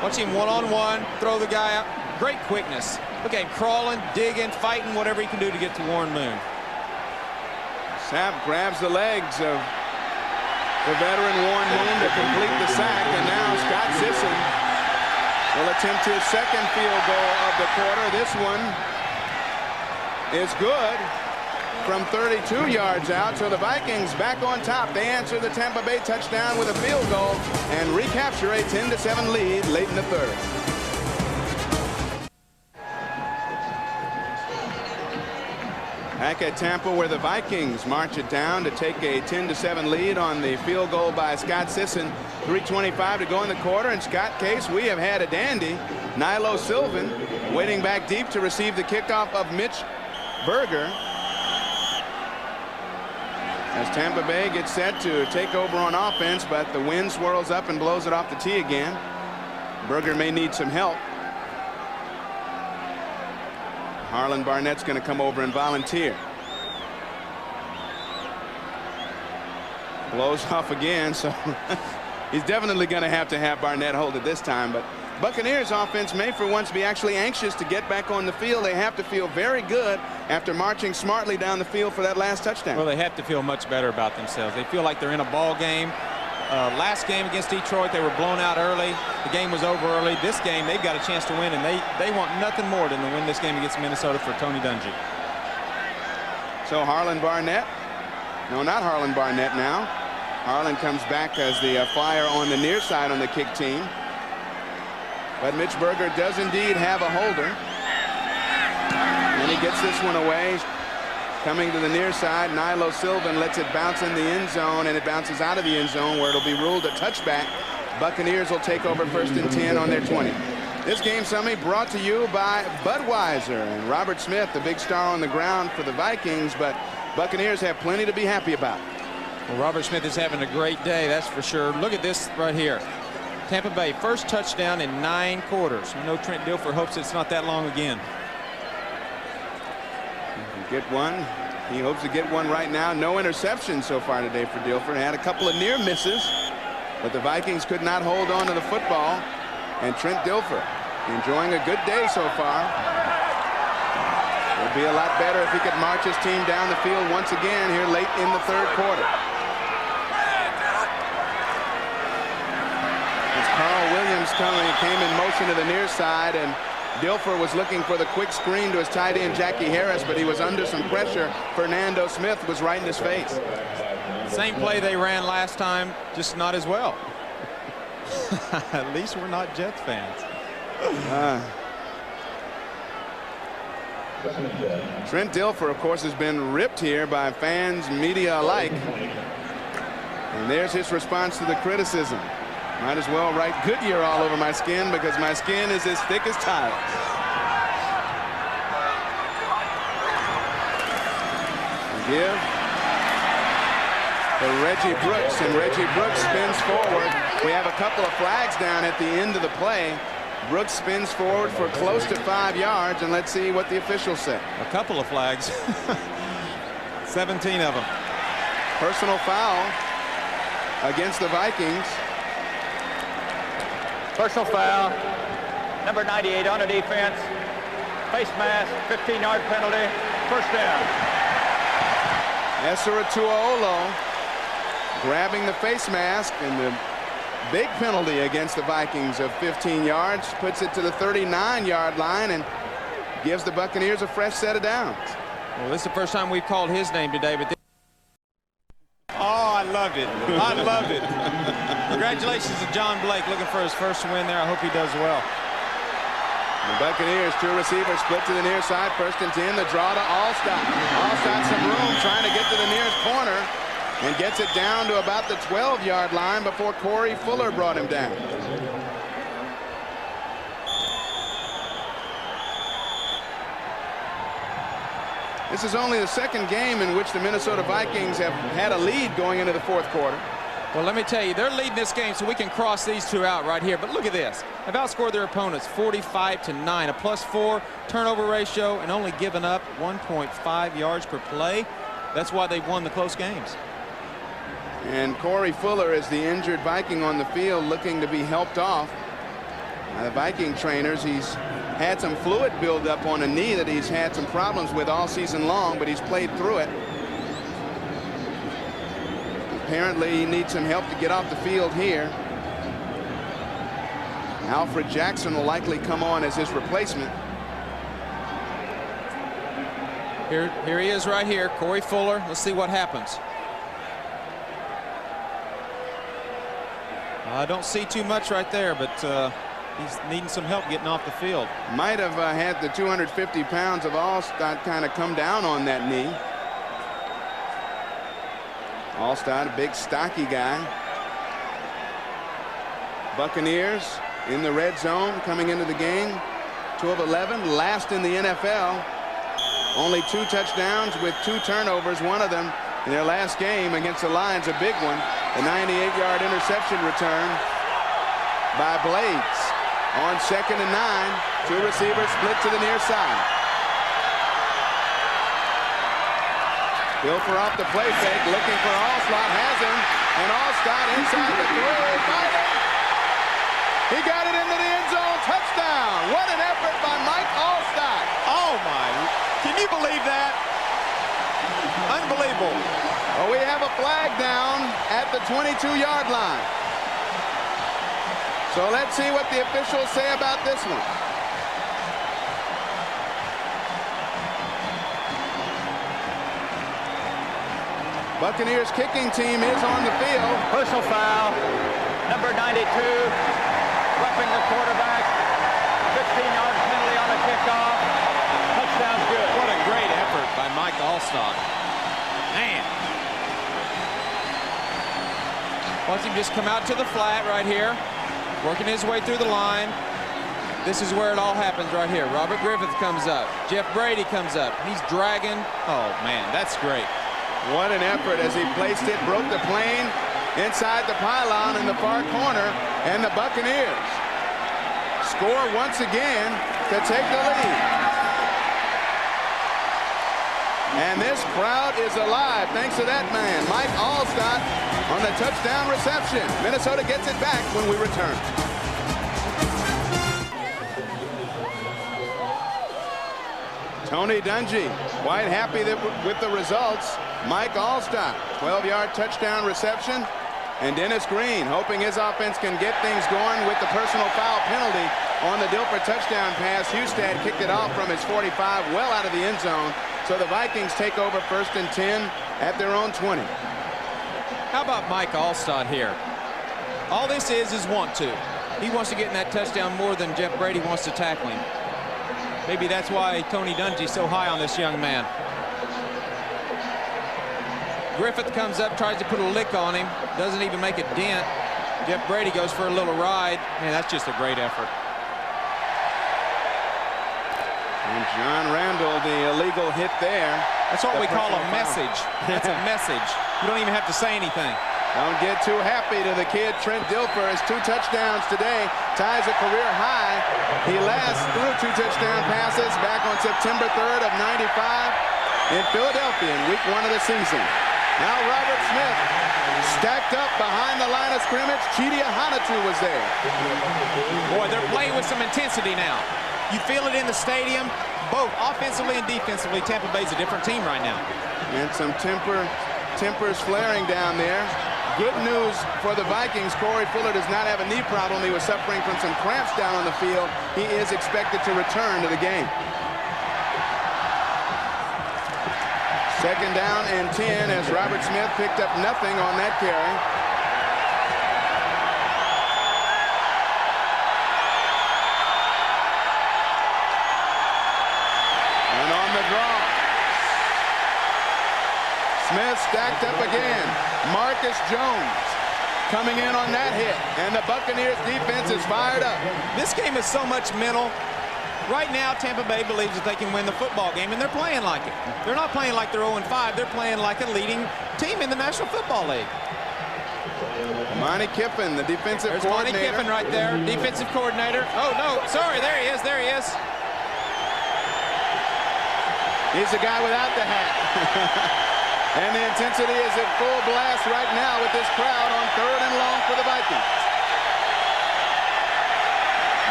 Watch him one-on-one, throw the guy out. Great quickness. Look at him crawling, digging, fighting, whatever he can do to get to Warren Moon. Sapp grabs the legs of the veteran Warren Moon to complete the sack, and now Scott Sisson will attempt his second field goal of the quarter. This one is good from 32 yards out, so the Vikings back on top. They answer the Tampa Bay touchdown with a field goal and recapture a 10-7 lead late in the third. Back at Tampa, where the Vikings march it down to take a 10-7 lead on the field goal by Scott Sisson. 3:25 to go in the quarter. In Scott case, we have had a dandy. Nilo Sylvan waiting back deep to receive the kickoff of Mitch Berger. As Tampa Bay gets set to take over on offense, but the wind swirls up and blows it off the tee again. Berger may need some help. Harlan Barnett's going to come over and volunteer. Blows off again, so he's definitely going to have Barnett hold it this time. But Buccaneers offense may for once be actually anxious to get back on the field. They have to feel very good after marching smartly down the field for that last touchdown. Well, they have to feel much better about themselves. They feel like they're in a ball game. Last game against Detroit, they were blown out early. The game was over early. This game, they've got a chance to win, and they want nothing more than to win this game against Minnesota for Tony Dungy. So Harlan Barnett. No, not Harlan Barnett now. Harlan comes back as the flyer on the near side on the kick team. But Mitch Berger does indeed have a holder. And he gets this one away. Coming to the near side, Nilo Sylvan lets it bounce in the end zone, and it bounces out of the end zone where it'll be ruled a touchback. Buccaneers will take over 1st and 10 on their 20. This game summary brought to you by Budweiser and Robert Smith, the big star on the ground for the Vikings, but Buccaneers have plenty to be happy about. Well, Robert Smith is having a great day, that's for sure. Look at this right here. Tampa Bay, first touchdown in 9 quarters. I know Trent Dilfer hopes it's not that long again. get one. He hopes to get one right now. No interception so far today for Dilfer. Had a couple of near misses, but the Vikings could not hold on to the football. And Trent Dilfer enjoying a good day so far. It would be a lot better if he could march his team down the field once again here late in the third quarter. As Carl Williams came in motion to the near side, and Dilfer was looking for the quick screen to his tight end Jackie Harris, but he was under some pressure. Fernando Smith was right in his face. Same play they ran last time, just not as well. At least we're not Jets fans. Trent Dilfer, of course, has been ripped here by fans, media alike. And there's his response to the criticism. Might as well write Goodyear all over my skin because my skin is as thick as tiles. Give to Reggie Brooks, and Reggie Brooks spins forward. We have a couple of flags down at the end of the play. Brooks spins forward for close to 5 yards, and let's see what the officials say. A couple of flags. 17 of them. Personal foul against the Vikings. Personal foul. Number 98 on the defense. Face mask, 15-yard penalty. First down. Esra Tuaolo grabbing the face mask, and the big penalty against the Vikings of 15 yards puts it to the 39-yard line and gives the Buccaneers a fresh set of downs. Well, this is the first time we've called his name today, but oh, I loved it. I loved it. Congratulations to John Blake, looking for his first win there. I hope he does well. The Buccaneers, two receivers split to the near side. 1st and 10. The draw to Allstott. Allstott some room trying to get to the nearest corner and gets it down to about the 12-yard line before Corey Fuller brought him down. This is only the second game in which the Minnesota Vikings have had a lead going into the fourth quarter. Well, let me tell you, they're leading this game so we can cross these two out right here. But look at this. They've outscored their opponents 45-9, a +4 turnover ratio, and only given up 1.5 yards per play. That's why they've won the close games. And Corey Fuller is the injured Viking on the field, looking to be helped off by the Viking trainers. He's had some fluid buildup on a knee that he's had some problems with all season long, but he's played through it. Apparently he needs some help to get off the field here. Alfred Jackson will likely come on as his replacement. Here he is right here, Corey Fuller. Let's see what happens. I don't see too much right there, but he's needing some help getting off the field. Might have had the 250 pounds of Allstott kind of come down on that knee. Allstott, a big stocky guy. Buccaneers in the red zone coming into the game. 2 of 11, last in the NFL. Only 2 touchdowns with 2 turnovers, one of them in their last game against the Lions, a big one. The 98-yard interception return by Blades. On 2nd and 9, 2 receivers split to the near side. Dilfer off the play fake, looking for Allstott, has him, and Allstott inside the throw, fighting. He got it into the end zone, touchdown. What an effort by Mike Allstott. Oh my, can you believe that? Unbelievable. Well, we have a flag down at the 22-yard line. So let's see what the officials say about this one. Buccaneers kicking team is on the field. Personal foul. Number 92, roughing the quarterback. 15-yard penalty on the kickoff. Touchdown's good. What a great effort by Mike Allstott. Man. Watch him just come out to the flat right here, working his way through the line. This is where it all happens right here. Robert Griffith comes up. Jeff Brady comes up. He's dragging. Oh, man, that's great. What an effort as he placed it, broke the plane inside the pylon in the far corner, and the Buccaneers score once again to take the lead. And this crowd is alive thanks to that man, Mike Allstott, on the touchdown reception. Minnesota gets it back when we return. Tony Dungy quite happy with the results. Mike Allstott, 12-yard touchdown reception. And Dennis Green hoping his offense can get things going with the personal foul penalty on the Dilfer touchdown pass. Hustad kicked it off from his 45 well out of the end zone. So the Vikings take over 1st and 10 at their own 20. How about Mike Allstott here? All this is want to. He wants to get in that touchdown more than Jeff Brady wants to tackle him. Maybe that's why Tony Dungy's so high on this young man. Griffith comes up, tries to put a lick on him, doesn't even make a dent. Jeff Brady goes for a little ride. Man, that's just a great effort. And John Randall, the illegal hit there. That's what we call a personal foul. message. That's a message. You don't even have to say anything. Don't get too happy to the kid. Trent Dilfer has 2 touchdowns today, ties a career high. He last threw 2 touchdown passes back on September 3rd of '95 in Philadelphia in week 1 of the season. Now Robert Smith stacked up behind the line of scrimmage. Chidi Ahanatu was there. Boy, they're playing with some intensity now. You feel it in the stadium, both offensively and defensively. Tampa Bay's a different team right now. And some tempers flaring down there. Good news for the Vikings. Corey Fuller does not have a knee problem. He was suffering from some cramps down on the field. He is expected to return to the game. 2nd down and 10 as Robert Smith picked up nothing on that carry. And on the draw, Smith stacked up again. Marcus Jones coming in on that hit. And the Buccaneers defense is fired up. This game is so much mental. Right now, Tampa Bay believes that they can win the football game, and they're playing like it. They're not playing like they're 0-5. They're playing like a leading team in the National Football League. Monty Kiffin, the defensive There's coordinator. Monty Kiffin right there, defensive coordinator. Oh, no, sorry, there he is, there he is. He's the guy without the hat. And the intensity is at full blast right now with this crowd on 3rd and long for the Vikings.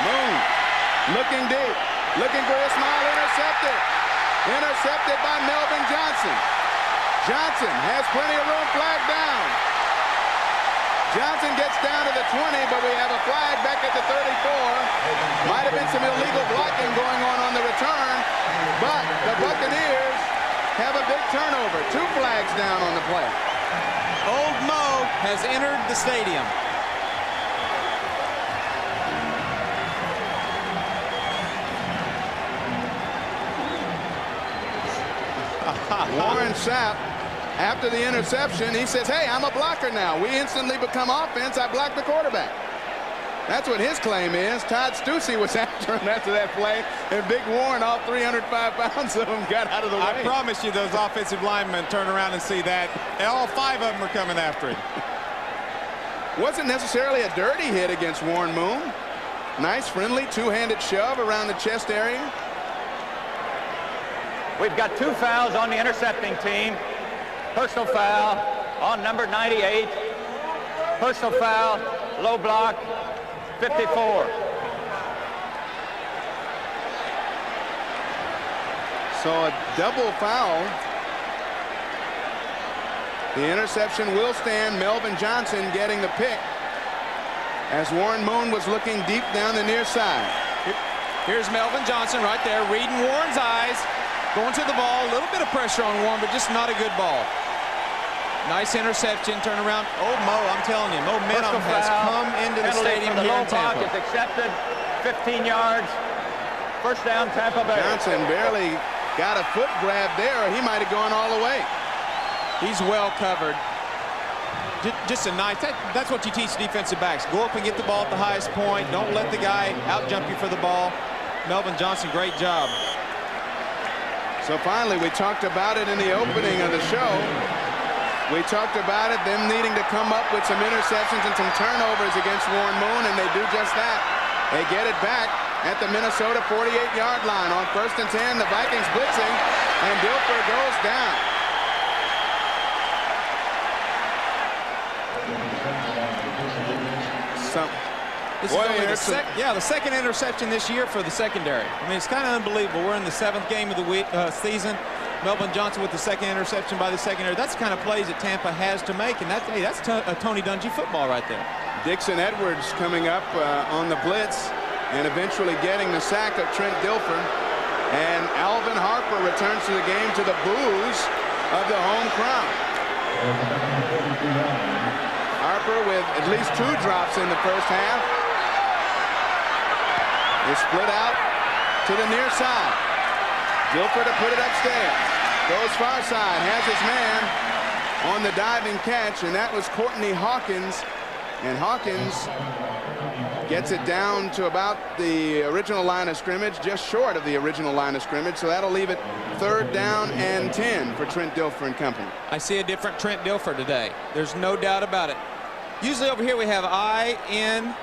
Moon looking deep, looking for Ismail, intercepted. Intercepted by Melvin Johnson. Johnson has plenty of room, flag down. Johnson gets down to the 20, but we have a flag back at the 34. Might have been some illegal blocking going on the return, but the Buccaneers have a big turnover. 2 flags down on the play. Old Mo has entered the stadium. Warren Sapp, after the interception, he says, hey, I'm a blocker now. We instantly become offense. I blocked the quarterback. That's what his claim is. Todd Stussy was after him after that play, and Big Warren, all 305 pounds of him, got out of the way. I promise you those offensive linemen turn around and see that. All 5 of them are coming after him. Wasn't necessarily a dirty hit against Warren Moon. Nice, friendly, 2-handed shove around the chest area. We've got 2 fouls on the intercepting team. Personal foul on number 98. Personal foul, low block, 54. So a double foul. The interception will stand. Melvin Johnson getting the pick as Warren Moon was looking deep down the near side. Here's Melvin Johnson right there, reading Warren's eyes. Going to the ball, a little bit of pressure on Warren, but just not a good ball. Nice interception, turn around. Oh, Mo, I'm telling you, momentum has come into the stadium here in Tampa. Is accepted, 15 yards. First down, Tampa Bay. Johnson barely got a foot grab there, or he might have gone all the way. He's well covered. Just a nice, that's what you teach defensive backs. Go up and get the ball at the highest point. Don't let the guy out-jump you for the ball. Melvin Johnson, great job. So finally, we talked about it in the opening of the show. We talked about it, them needing to come up with some interceptions and some turnovers against Warren Moon, and they do just that. They get it back at the Minnesota 48-yard line on 1st and 10. The Vikings blitzing. And Dilfer goes down. This is only the second interception this year for the secondary. I mean, it's kind of unbelievable. We're in the 7th game of the season. Melvin Johnson with the second interception by the secondary. That's the kind of plays that Tampa has to make, and that's a Tony Dungy football right there. Dixon Edwards coming up on the blitz and eventually getting the sack of Trent Dilfer. And Alvin Harper returns to the game to the boos of the home crowd. Harper with at least 2 drops in the first half. Is split out to the near side. Dilfer to put it upstairs. Goes far side. Has his man on the diving catch, and that was Courtney Hawkins. And Hawkins gets it down to about the original line of scrimmage, just short of the original line of scrimmage. So that'll leave it 3rd down and 10 for Trent Dilfer and company. I see a different Trent Dilfer today. There's no doubt about it. Usually over here we have INT,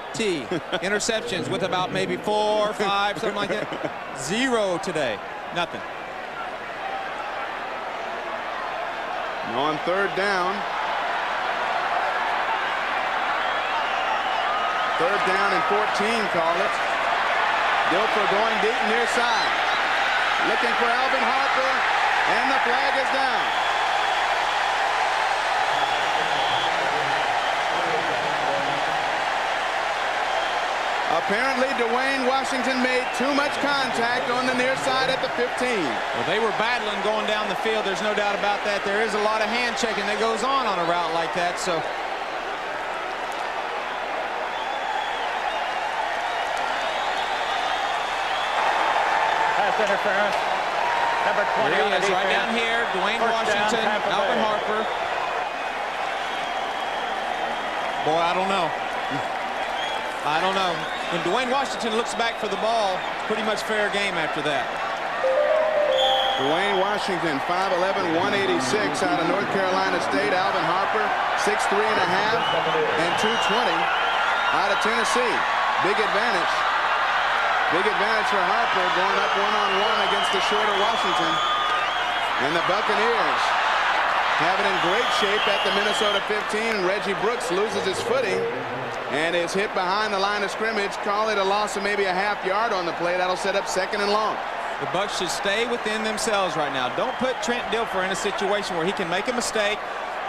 interceptions, with about maybe 4 or 5, something like that. 0 today, nothing. On 3rd down. 3rd down and 14, call it. Dilfer going deep near side. Looking for Alvin Harper, and the flag is down. Apparently, Dwayne Washington made too much contact on the near side at the 15. Well, they were battling going down the field. There's no doubt about that. There is a lot of hand checking that goes on a route like that. So pass interference. Number 20 here on he the is, right defense. down here. Dwayne First down, Washington, Tampa Alvin Bay. Harper. Boy, I don't know. I don't know. When Dwayne Washington looks back for the ball, pretty much fair game after that. Dwayne Washington, 5'11", 186 out of North Carolina State. Alvin Harper, 6'3 and a half and 220 out of Tennessee. Big advantage. Big advantage for Harper going up one-on-one against the shorter Washington. And the Buccaneers have it in great shape at the Minnesota 15. And Reggie Brooks loses his footing and is hit behind the line of scrimmage. Call it a loss of maybe a half yard on the play. That'll set up 2nd and long. The Bucs should stay within themselves right now. Don't put Trent Dilfer in a situation where he can make a mistake.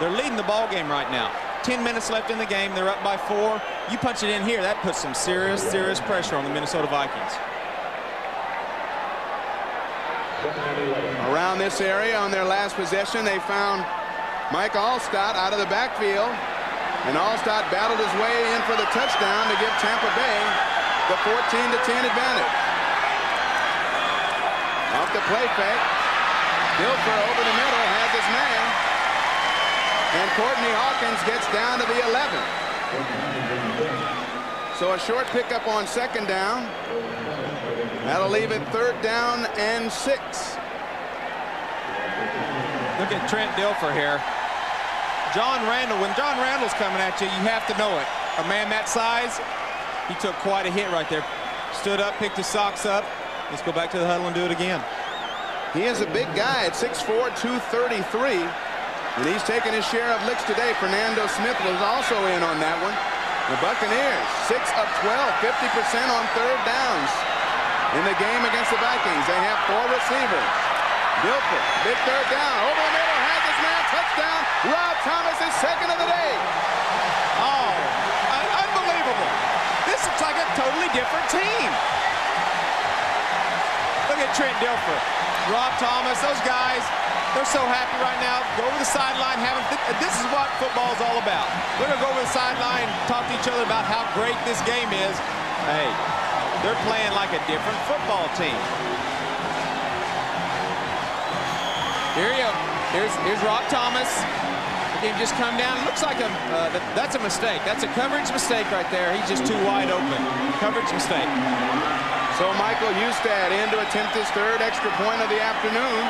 They're leading the ball game right now. 10 minutes left in the game. They're up by 4. You punch it in here, that puts some serious pressure on the Minnesota Vikings. Around this area on their last possession, they found Mike Allstott out of the backfield. And Allstott battled his way in for the touchdown to give Tampa Bay the 14-10 advantage. Off the play fake. Dilfer over the middle has his man. And Courtney Hawkins gets down to the 11. So a short pickup on 2nd down. That'll leave it 3rd down and 6. Look at Trent Dilfer here. John Randall, when John Randall's coming at you, you have to know it. A man that size, he took quite a hit right there. Stood up, picked his socks up. Let's go back to the huddle and do it again. He is a big guy at 6'4", 233. And he's taken his share of licks today. Fernando Smith was also in on that one. The Buccaneers, 6 of 12, 50% on 3rd downs in the game against the Vikings. They have 4 receivers. Dilfer, big 3rd down, over the middle, has his man, touchdown. Rob Thomas is 2nd of the day. Oh, unbelievable. This looks like a totally different team. Look at Trent Dilfer, Rob Thomas, those guys, they're so happy right now. Go over the sideline, this is what football is all about. They're going to go over the sideline, talk to each other about how great this game is. Hey, they're playing like a different football team. Here you go. Here's Rob Thomas. The game just come down. It looks like that's a mistake. That's a coverage mistake right there. He's just too wide open. Coverage mistake. So Michael Hustad in to attempt his 3rd extra point of the afternoon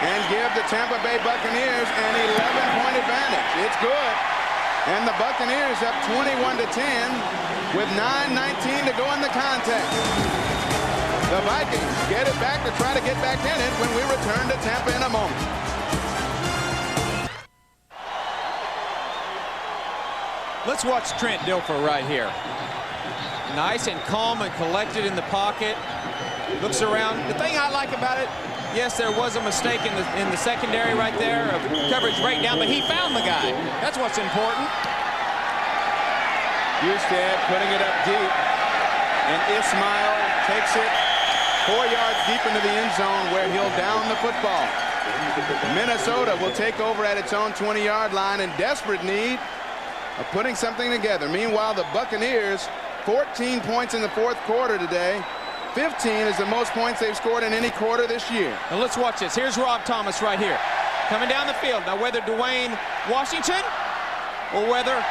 and give the Tampa Bay Buccaneers an 11-point advantage. It's good. And the Buccaneers up 21-10 with 9:19 to go in the contest. The Vikings get it back to try to get back in it when we return to Tampa in a moment. Let's watch Trent Dilfer right here. Nice and calm and collected in the pocket. Looks around. The thing I like about it, yes, there was a mistake in the secondary right there, of coverage breakdown, but he found the guy. That's what's important. Husted putting it up deep, and Ismail takes it 4 yards deep into the end zone where he'll down the football. Minnesota will take over at its own 20-yard line in desperate need of putting something together. Meanwhile, the Buccaneers, 14 points in the fourth quarter today. 15 is the most points they've scored in any quarter this year. Now let's watch this. Here's Rob Thomas right here, coming down the field. Now whether Dwayne Washington or whether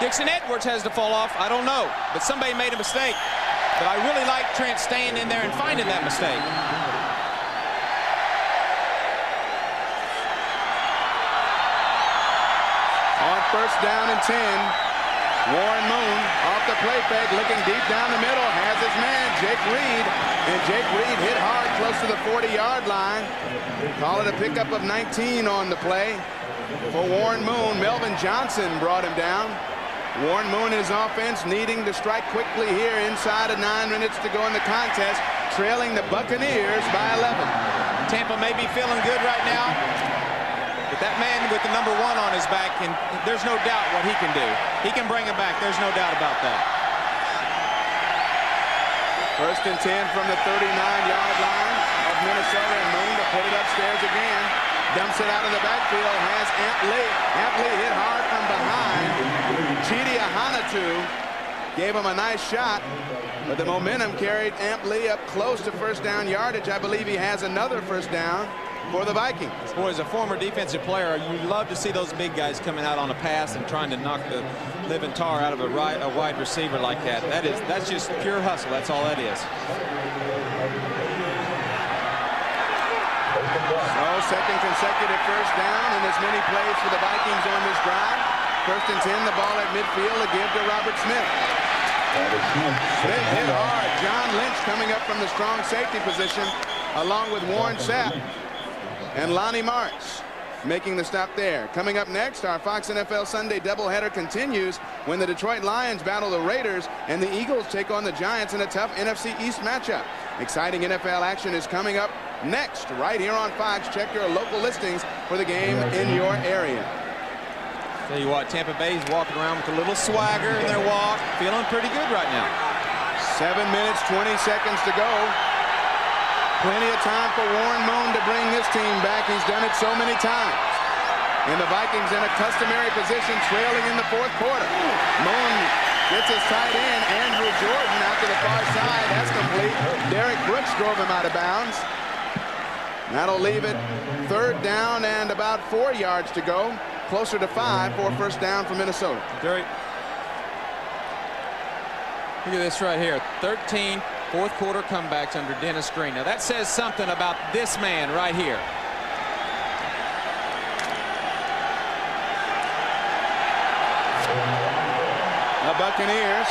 Dixon Edwards has to fall off, I don't know. But somebody made a mistake. But I really like Trent staying in there and finding that mistake. On first down and 10, Warren Moon off the play fake, looking deep down the middle, has his man, Jake Reed. And Jake Reed hit hard close to the 40-yard line. Call it a pickup of 19 on the play for Warren Moon. Melvin Johnson brought him down. Warren Moon and his offense needing to strike quickly here inside of 9 minutes to go in the contest, trailing the Buccaneers by 11. Tampa may be feeling good right now, but that man with the number 1 on his back, and there's no doubt what he can do. He can bring it back. There's no doubt about that. First and 10 from the 39-yard line of Minnesota, and Moon to put it upstairs again. Dumps it out of the backfield, has Amp Lee. Amp Lee hit hard from behind. Chidi Ahanatu gave him a nice shot, but the momentum carried Amp Lee up close to first down yardage. I believe he has another first down for the Vikings. Boy, as a former defensive player, you love to see those big guys coming out on a pass and trying to knock the living tar out of a wide receiver like that. That's just pure hustle. That's all that is. So second consecutive first down and as many plays for the Vikings on this drive. First and 10, the ball at midfield to give to Robert Smith. Smith hit hard. John Lynch coming up from the strong safety position along with Warren Sapp and Lonnie Marks making the stop there. Coming up next, our Fox NFL Sunday doubleheader continues when the Detroit Lions battle the Raiders and the Eagles take on the Giants in a tough NFC East matchup. Exciting NFL action is coming up next right here on Fox. Check your local listings for the game in your area. Tell you what, Tampa Bay's walking around with a little swagger in their walk, feeling pretty good right now. 7 minutes, 20 seconds to go. Plenty of time for Warren Moon to bring this team back. He's done it so many times. And the Vikings in a customary position, trailing in the fourth quarter. Moon gets his tight end, Andrew Jordan, out to the far side. That's complete. Derek Brooks drove him out of bounds. That'll leave it third down and about 4 yards to go. Closer to 5 for first down for Minnesota. Derek, look at this right here. 13 fourth quarter comebacks under Dennis Green. Now that says something about this man right here. The Buccaneers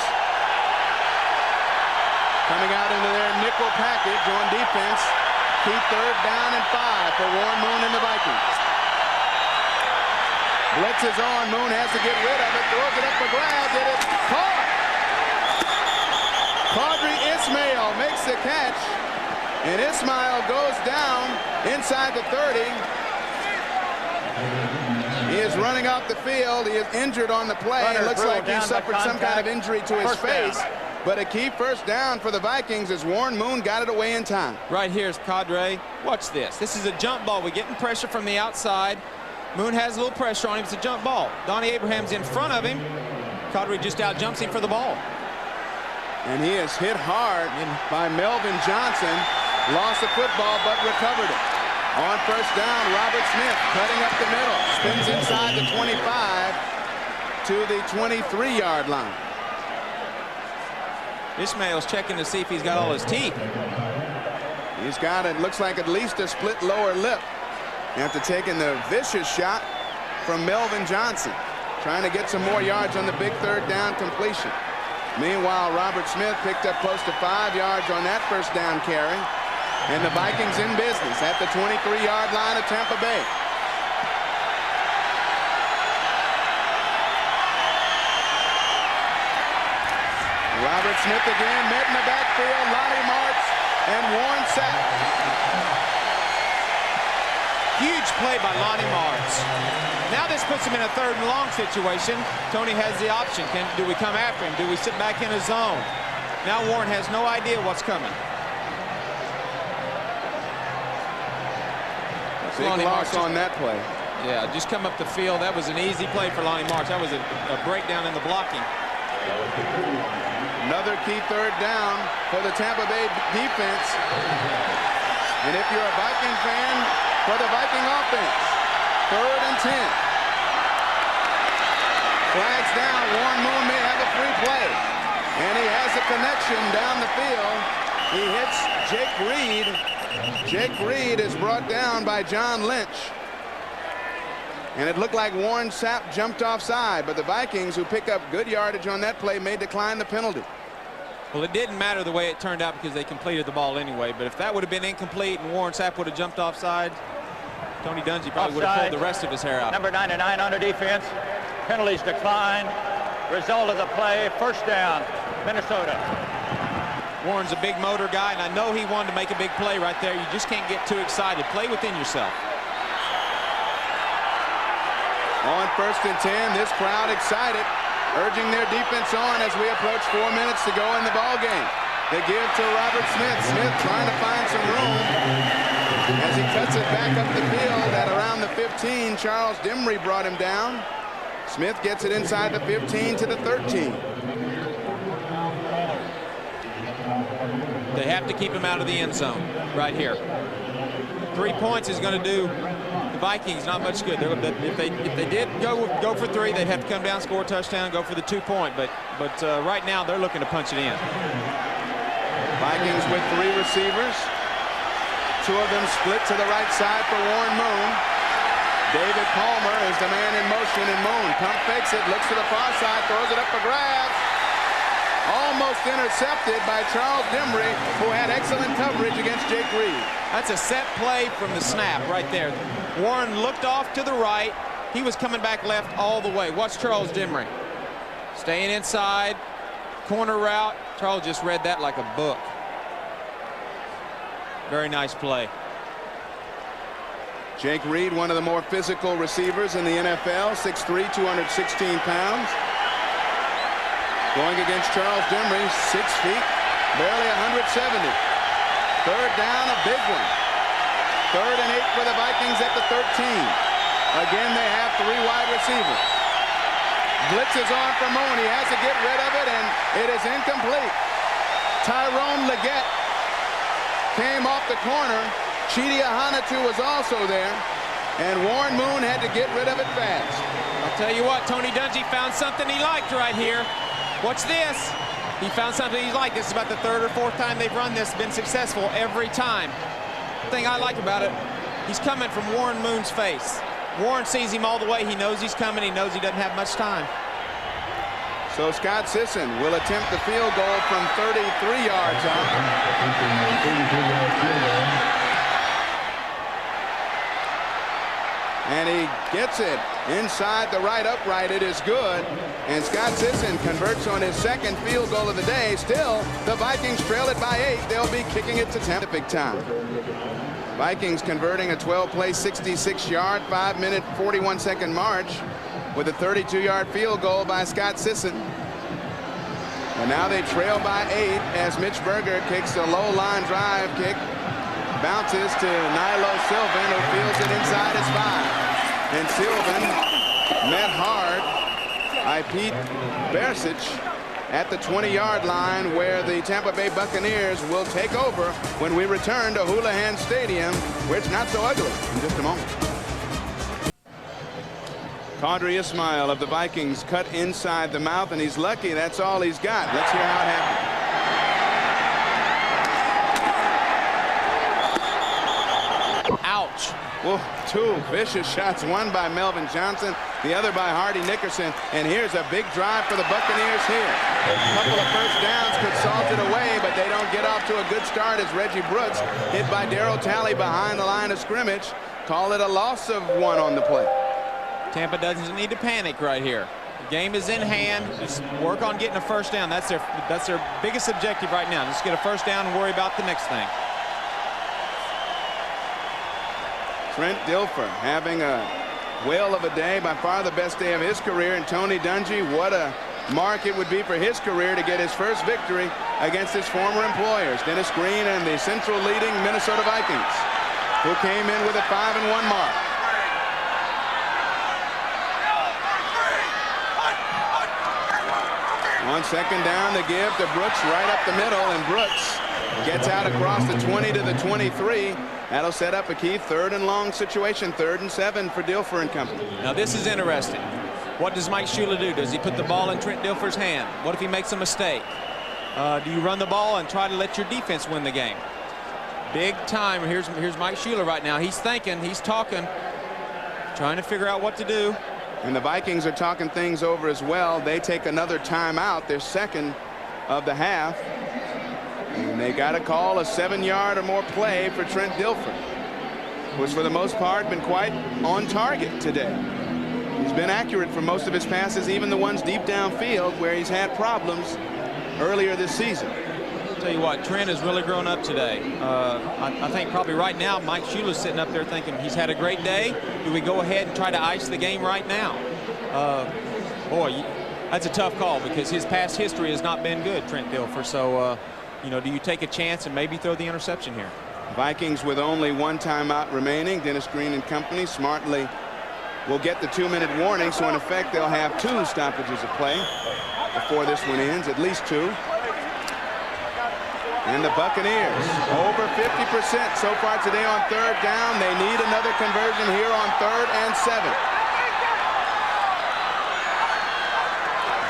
coming out into their nickel package on defense. Keep third down and 5 for Warren Moon and the Vikings. Blitz is on. Moon has to get rid of it. Throws it up for grabs. It is caught. Qadry Ismail makes the catch. And Ismail goes down inside the 30. He is running off the field. He is injured on the play. It looks like he suffered some kind of injury to his face. But a key first down for the Vikings as Warren Moon got it away in time. Right here is Qadry. Watch this. This is a jump ball. We're getting pressure from the outside. Moon has a little pressure on him. It's a jump ball. Donnie Abraham's in front of him. Qadry just out jumps him for the ball. And he is hit hard by Melvin Johnson. Lost the football but recovered it. On first down, Robert Smith cutting up the middle. Spins inside the 25 to the 23-yard line. Ismail's checking to see if he's got all his teeth. He's got, it looks like, at least a split lower lip after taking the vicious shot from Melvin Johnson, trying to get some more yards on the big third down completion. Meanwhile, Robert Smith picked up close to 5 yards on that first down carry. And the Vikings in business at the 23-yard line of Tampa Bay. Robert Smith again, met in the backfield. Lonnie Martz and Warren Sapp. Huge play by Lonnie Martz. Now this puts him in a 3rd and long situation. Tony has the option. Do we come after him? Do we sit back in a zone? Now Warren has no idea what's coming. Big loss on that play. Yeah, just come up the field. That was an easy play for Lonnie Martz. That was a breakdown in the blocking. Another key 3rd down for the Tampa Bay defense. And if you're a Viking fan, for the Viking offense, 3rd and 10. Flags down. Warren Moon may have a free play. And he has a connection down the field. He hits Jake Reed. Jake Reed is brought down by John Lynch. And it looked like Warren Sapp jumped offside, but the Vikings, who pick up good yardage on that play, may decline the penalty. Well, it didn't matter the way it turned out because they completed the ball anyway. But if that would have been incomplete and Warren Sapp would have jumped offside, Tony Dungy probably would have pulled the rest of his hair out. Number 99 under defense. Penalties decline. Result of the play, 1st down, Minnesota. Warren's a big motor guy, and I know he wanted to make a big play right there. You just can't get too excited. Play within yourself. On 1st and 10, this crowd excited, urging their defense on as we approach 4 minutes to go in the ball game. They give to Robert Smith. Smith trying to find some room as he cuts it back up the field at around the 15. Charles Dimry brought him down. Smith gets it inside the 15 to the 13. They have to keep him out of the end zone right here. 3 points is going to do the Vikings not much good. If they did go for 3, they'd have to come down, score a touchdown, go for the 2-point. But right now they're looking to punch it in. Vikings with 3 receivers. 2 of them split to the right side for Warren Moon. David Palmer is the man in motion, and Moon pump fakes it, looks to the far side, throws it up for grabs. Almost intercepted by Charles Dimry, who had excellent coverage against Jake Reed. That's a set play from the snap right there. Warren looked off to the right. He was coming back left all the way. Watch Charles Dimry. Staying inside, corner route. Charles just read that like a book. Very nice play. Jake Reed, one of the more physical receivers in the NFL, 6'3", 216 pounds. Going against Charles Dimry, 6 feet, barely 170. 3rd down, a big one. 3rd and 8 for the Vikings at the 13. Again, they have 3 wide receivers. Blitz is on for Moon. He has to get rid of it, and it is incomplete. Tyrone Leggett came off the corner. Chidi Ahanatu was also there, and Warren Moon had to get rid of it fast. I'll tell you what, Tony Dungy found something he liked right here. Watch this. He found something he liked. This is about the 3rd or 4th time they've run this. Been successful every time. The thing I like about it, he's coming from Warren Moon's face. Warren sees him all the way. He knows he's coming. He knows he doesn't have much time. So Scott Sisson will attempt the field goal from 33 yards out. And he gets it inside the right upright. It is good. And Scott Sisson converts on his 2nd field goal of the day. Still, the Vikings trail it by 8. They'll be kicking it to Tampa big time. Vikings converting a 12-play, 66-yard, 5-minute, 41-second march with a 32-yard field goal by Scott Sisson. And now they trail by 8 as Mitch Berger kicks a low line drive kick. Bounces to Nilo Sylvan, who fields it inside his 5. And Sylvan met hard by Pete Bersic at the 20-yard line, where the Tampa Bay Buccaneers will take over when we return to Houlihan Stadium, where it's not so ugly, in just a moment. Qadri Ismail of the Vikings cut inside the mouth, and he's lucky that's all he's got. Let's hear how it happened. Ouch. Well, 2 vicious shots, one by Melvin Johnson The other by Hardy Nickerson. And here's a big drive for the Buccaneers here. A couple of first downs could salt it away, but they don't get off to a good start as Reggie Brooks hit by Darryl Talley behind the line of scrimmage. Call it a loss of 1 on the play. Tampa doesn't need to panic right here. The game is in hand. Just work on getting a first down. That's their biggest objective right now. Just get a first down and worry about the next thing. Trent Dilfer having a whale of a day, by far the best day of his career. And Tony Dungy, what a mark it would be for his career to get his first victory against his former employers, Dennis Green and the Central leading Minnesota Vikings, who came in with a 5-1 mark. On second down, the give to Brooks right up the middle, and Brooks gets out across the 20 to the 23. That'll set up a key 3rd and long situation, 3rd and 7 for Dilfer and company. Now this is interesting. What does Mike Shula do? Does he put the ball in Trent Dilfer's hand? What if he makes a mistake? Do you run the ball and try to let your defense win the game? Big time. Here's Mike Shula right now. He's thinking, he's talking, trying to figure out what to do. And the Vikings are talking things over as well. They take another timeout, their second of the half. And they got to call a 7-yard or more play for Trent Dilfer, who's for the most part been quite on target today. He's been accurate for most of his passes, even the ones deep downfield where he's had problems earlier this season. I'll tell you what, Trent has really grown up today. I think probably right now Mike Shula's sitting up there thinking he's had a great day. Do we go ahead and try to ice the game right now? Boy, that's a tough call because his past history has not been good, Trent Dilfer. So, you know, do you take a chance and maybe throw the interception here? Vikings with only 1 timeout remaining. Dennis Green and company smartly will get the 2-minute warning. So in effect, they'll have 2 stoppages of play before this one ends, at least 2. And the Buccaneers over 50% so far today on 3rd down. They need another conversion here on 3rd and 7.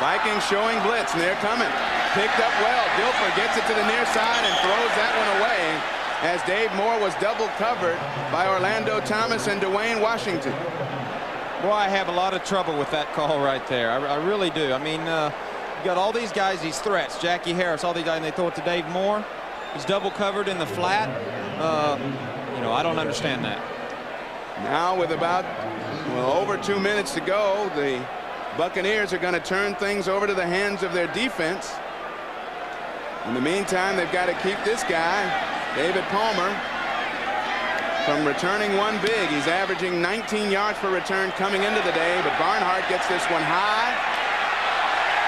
Vikings showing blitz, and they're coming. Picked up well. Dilfer gets it to the near side and throws that one away as Dave Moore was double covered by Orlando Thomas and Dwayne Washington. Boy, I have a lot of trouble with that call right there. I really do. I mean, you got all these guys, these threats, Jackie Harris, all these guys, and they throw it to Dave Moore. He's double covered in the flat. You know, I don't understand that. Now with about, well, over 2 minutes to go, the Buccaneers are going to turn things over to the hands of their defense. In the meantime, they've got to keep this guy, David Palmer, from returning one big. He's averaging 19 yards per return coming into the day, but Barnhart gets this one high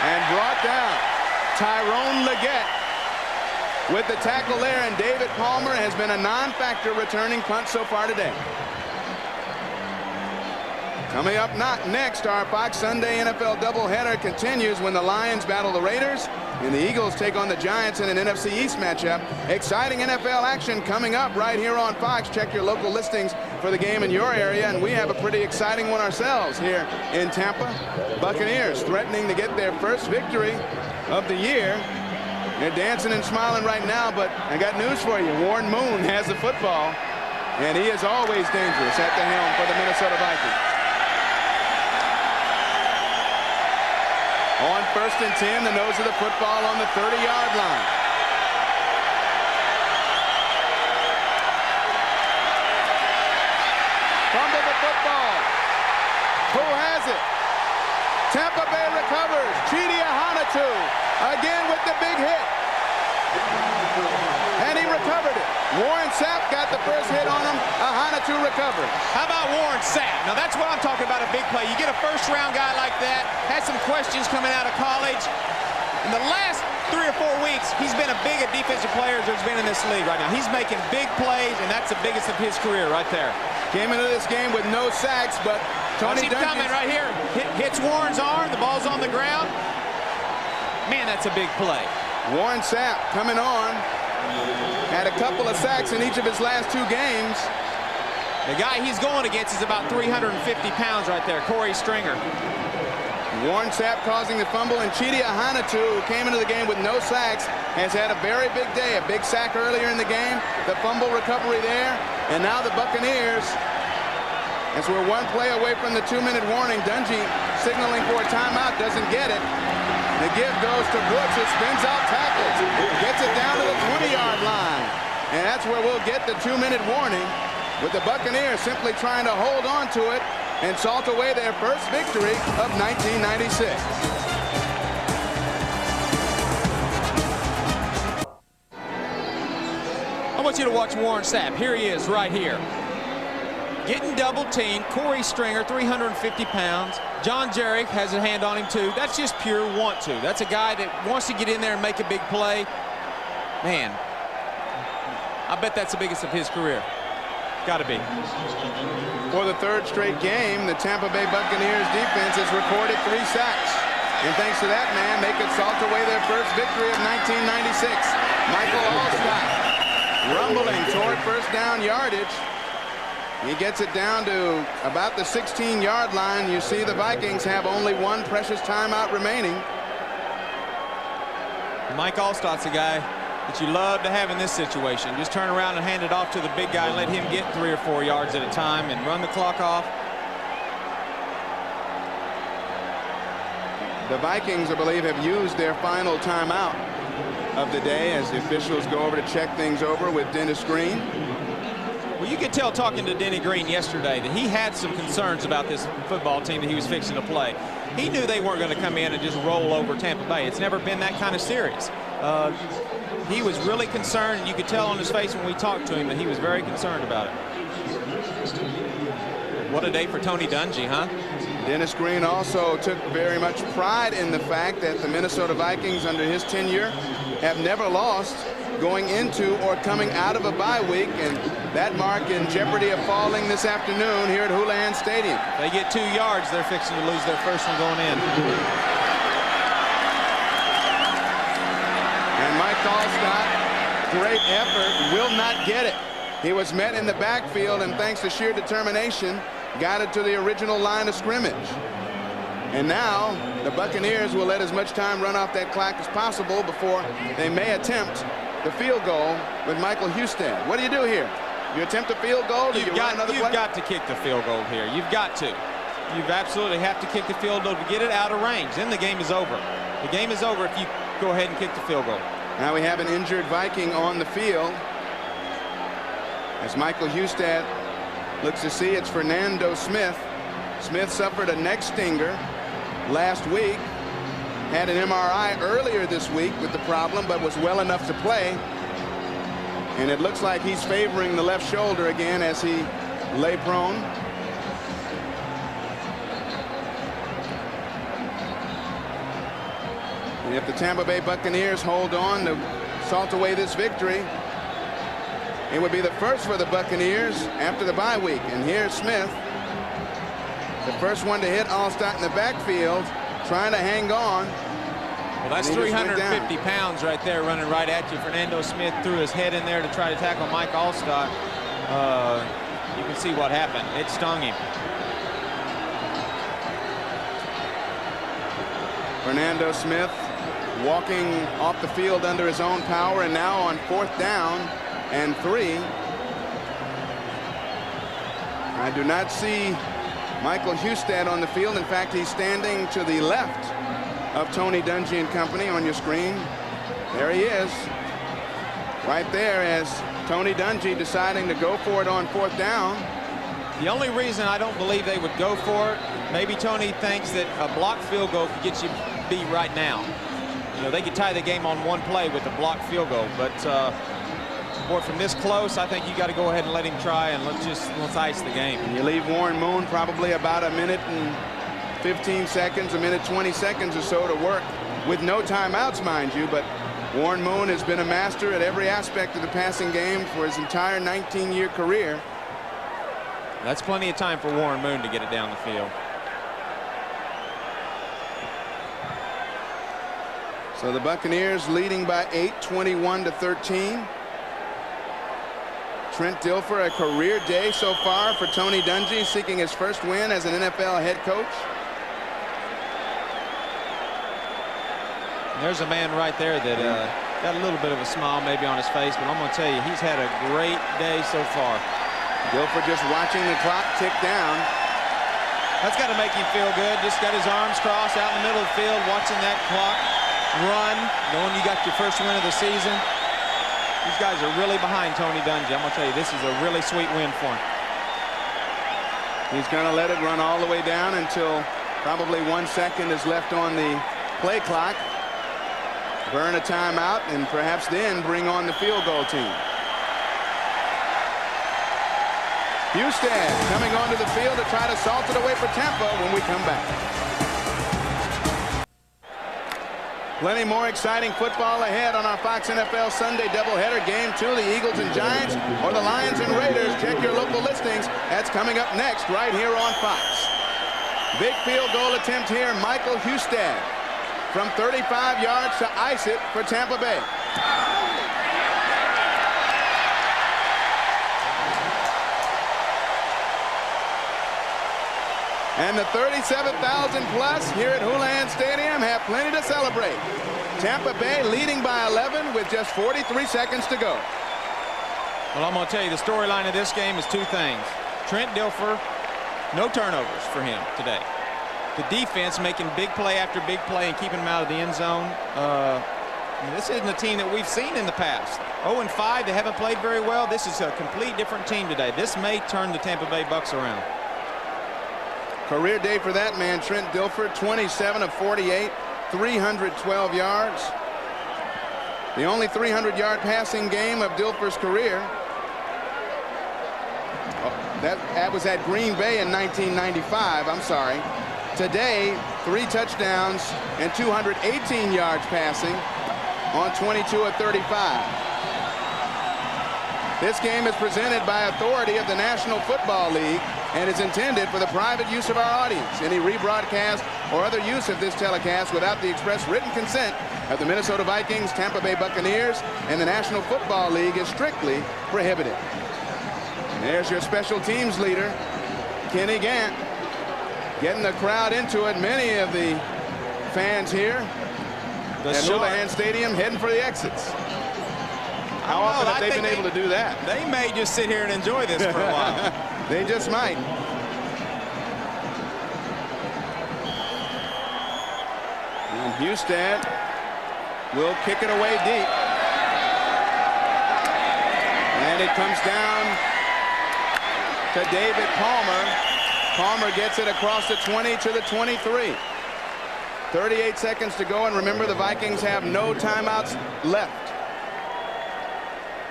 and brought down. Tyrone Leggett with the tackle there, and David Palmer has been a non-factor returning punt so far today. Coming up next, our Fox Sunday NFL doubleheader continues when the Lions battle the Raiders and the Eagles take on the Giants in an NFC East matchup. Exciting NFL action coming up right here on Fox. Check your local listings for the game in your area, and we have a pretty exciting one ourselves here in Tampa. Buccaneers threatening to get their first victory of the year. They're dancing and smiling right now, but I got news for you. Warren Moon has the football, and he is always dangerous at the helm for the Minnesota Vikings. On 1st and 10, the nose of the football on the 30-yard line. Fumble the football. Who has it? Tampa Bay recovers. Chidi Ahanatu again with the big hit. And he recovered it. Warren Sapp got the first hit on him. Ahanatu recovered. How about Warren Sapp? Now that's what I'm talking about, a big play. You get a first-round guy like that, had some questions coming out of college. In the last 3 or 4 weeks, he's been as big a defensive player as there's been in this league right now. He's making big plays, and that's the biggest of his career right there. Came into this game with no sacks, but Tony Dungy coming right here. Hits Warren's arm. The ball's on the ground. Man, that's a big play. Warren Sapp coming on. Had a couple of sacks in each of his last 2 games. The guy he's going against is about 350 pounds right there, Corey Stringer. Warren Sapp causing the fumble, and Chidi Ahanatu, who came into the game with no sacks, has had a very big day. A big sack earlier in the game, the fumble recovery there, and now the Buccaneers As we're one play away from the 2-minute warning, Dungy signaling for a timeout, doesn't get it. The give goes to Brooks, who spins out tackles, gets it down to the 20-yard line. And that's where we'll get the 2-minute warning, with the Buccaneers simply trying to hold on to it and salt away their first victory of 1996. I want you to watch Warren Sapp. Here he is right here. Getting double teamed. Corey Stringer, 350 pounds. John Jarek has a hand on him too. That's just pure want to. That's a guy that wants to get in there and make a big play. Man, I bet that's the biggest of his career. Got to be. For the third straight game, the Tampa Bay Buccaneers defense has recorded 3 sacks. And thanks to that man, they could salt away their first victory of 1996. Michael Allstott rumbling toward first down yardage. He gets it down to about the 16-yard line. You see the Vikings have only one precious timeout remaining. Mike Allstott's a guy that you love to have in this situation. Just turn around and hand it off to the big guy and let him get 3 or 4 yards at a time and run the clock off. The Vikings, I believe, have used their final timeout of the day as the officials go over to check things over with Dennis Green. Well, you could tell talking to Denny Green yesterday that he had some concerns about this football team that he was fixing to play. He knew they weren't going to come in and just roll over Tampa Bay. It's never been that kind of series. He was really concerned, and you could tell on his face when we talked to him that he was very concerned about it. What a day for Tony Dungy, huh? Dennis Green also took very much pride in the fact that the Minnesota Vikings under his tenure have never lost going into or coming out of a bye week, and that mark in jeopardy of falling this afternoon here at Houlihan Stadium. They get 2 yards, they're fixing to lose their first one going in. And Mike Allstott, great effort, will not get it. He was met in the backfield, and thanks to sheer determination, got it to the original line of scrimmage. And now the Buccaneers will let as much time run off that clock as possible before they may attempt the field goal with Michael Husted. What do you do here? You attempt a field goal? You've got to kick the field goal here. You've got to. You absolutely have to kick the field goal to get it out of range. Then the game is over. The game is over if you go ahead and kick the field goal. Now we have an injured Viking on the field. As Michael Husted looks to see, it's Fernando Smith. Smith suffered a neck stinger last week. Had an MRI earlier this week with the problem, but was well enough to play. And it looks like he's favoring the left shoulder again as he lay prone. And if the Tampa Bay Buccaneers hold on to salt away this victory, it would be the first for the Buccaneers after the bye week. And here's Smith, the first one to hit Allstott in the backfield, trying to hang on. Well, that's 350 pounds right there running right at you. Fernando Smith threw his head in there to try to tackle Mike Allstott. You can see what happened. It stung him. Fernando Smith walking off the field under his own power, and now on 4th down and 3. I do not see Michael Husted on the field. In fact, he's standing to the left of Tony Dungy and company on your screen. There he is, right there, as Tony Dungy deciding to go for it on 4th down. The only reason I don't believe they would go for it, maybe Tony thinks that a blocked field goal could get you beat right now. You know, they could tie the game on one play with a blocked field goal, but boy, from this close, I think you got to go ahead and let him try, and let's ice the game. And you leave Warren Moon probably about 1 minute and 15 seconds, 1 minute 20 seconds or so to work with no timeouts, mind you, but Warren Moon has been a master at every aspect of the passing game for his entire 19-year career. That's plenty of time for Warren Moon to get it down the field. So the Buccaneers leading by 8, 21-13. Trent Dilfer, a career day so far for Tony Dungy, seeking his first win as an NFL head coach. There's a man right there that got a little bit of a smile maybe on his face, but I'm going to tell you, he's had a great day so far. Dilfer just watching the clock tick down. That's got to make him feel good. Just got his arms crossed out in the middle of the field, watching that clock run, knowing you got your first win of the season. These guys are really behind Tony Dungy. I'm going to tell you, this is a really sweet win for him. He's going to let it run all the way down until probably 1 second is left on the play clock. Burn a timeout and perhaps then bring on the field goal team. Husted coming onto the field to try to salt it away for Tampa when we come back. Plenty more exciting football ahead on our Fox NFL Sunday doubleheader. Game 2, the Eagles and Giants, or the Lions and Raiders. Check your local listings. That's coming up next right here on Fox. Big field goal attempt here. Michael Husted from 35 yards to ice it for Tampa Bay. And the 37,000 plus here at Houlihan Stadium have plenty to celebrate. Tampa Bay leading by 11 with just 43 seconds to go. Well, I'm going to tell you, the storyline of this game is two things. Trent Dilfer, no turnovers for him today. The defense making big play after big play and keeping them out of the end zone. This isn't a team that we've seen in the past. 0-5, they haven't played very well. This is a complete different team today. This may turn the Tampa Bay Bucs around. Career day for that man, Trent Dilfer, 27 of 48, 312 yards. The only 300-yard passing game of Dilfer's career. That was at Green Bay in 1995, I'm sorry. Today, 3 touchdowns and 218 yards passing on 22 of 35. This game is presented by authority of the National Football League and is intended for the private use of our audience. Any rebroadcast or other use of this telecast without the express written consent of the Minnesota Vikings, Tampa Bay Buccaneers, and the National Football League is strictly prohibited. And there's your special teams leader, Kenny Gant, getting the crowd into it. Many of the fans here at Houlihan Stadium heading for the exits. How often have they been able to do that? They may just sit here and enjoy this for a while. They just might. And Husted will kick it away deep. And it comes down to David Palmer. Palmer gets it across the 20 to the 23. 38 seconds to go, and remember, the Vikings have no timeouts left.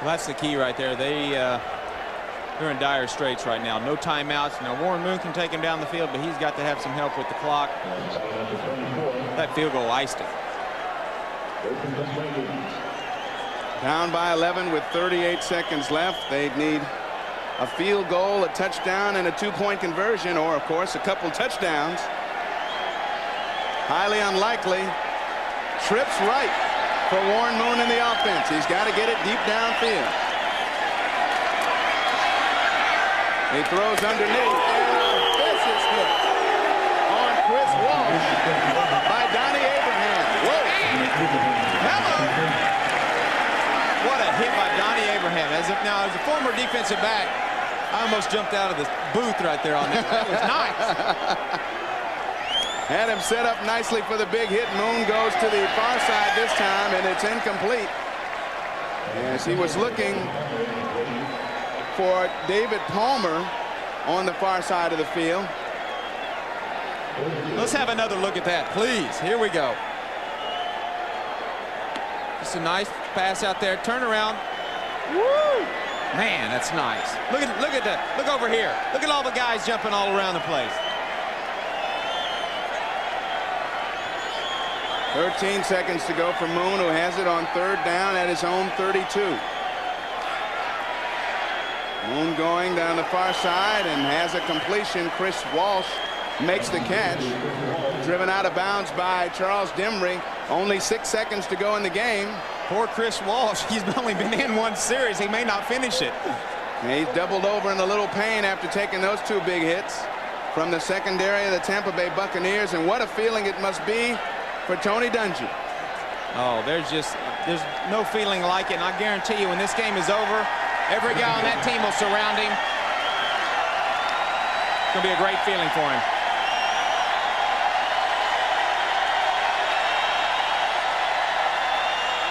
Well, that's the key right there. They're in dire straits right now. No timeouts. Now, Warren Moon can take him down the field, but he's got to have some help with the clock. That field goal iced it. Down by 11 with 38 seconds left. They need a field goal, a touchdown, and a 2-point conversion, or, of course, a couple touchdowns. Highly unlikely. Trips right for Warren Moon in the offense. He's got to get it deep downfield. He throws underneath, and a vicious hit on Chris Walsh by Donnie Abraham. Whoa! Hello! What a hit by Donnie Abraham. As a former defensive back, I almost jumped out of the booth right there on that. That was nice. Had him set up nicely for the big hit. Moon goes to the far side this time, and it's incomplete. As he was looking for David Palmer on the far side of the field. Let's have another look at that, please. Here we go. Just a nice pass out there. Turn around. Woo! Man, that's nice. Look at that. Look over here. Look at all the guys jumping all around the place. 13 seconds to go for Moon, who has it on 3rd down at his own 32. Moon going down the far side and has a completion. Chris Walsh makes the catch. Driven out of bounds by Charles Demry. Only 6 seconds to go in the game. Poor Chris Walsh. He's only been in one series. He may not finish it. And he's doubled over in a little pain after taking those 2 big hits from the secondary of the Tampa Bay Buccaneers. And what a feeling it must be for Tony Dungy. Oh, there's no feeling like it. And I guarantee you, when this game is over, every guy on that team will surround him. It's going to be a great feeling for him.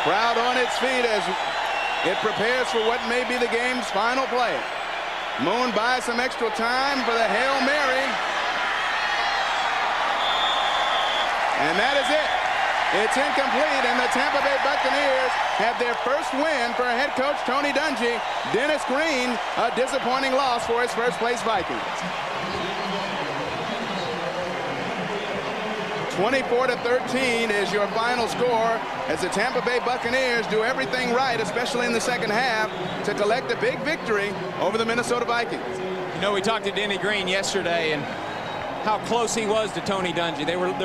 Crowd on its feet as it prepares for what may be the game's final play. Moon buys some extra time for the Hail Mary. And that is it. It's incomplete, and the Tampa Bay Buccaneers have their first win for head coach Tony Dungy. Dennis Green, a disappointing loss for his first-place Vikings. 24-13 is your final score as the Tampa Bay Buccaneers do everything right, especially in the second half, to collect a big victory over the Minnesota Vikings. You know, we talked to Denny Green yesterday and how close he was to Tony Dungy.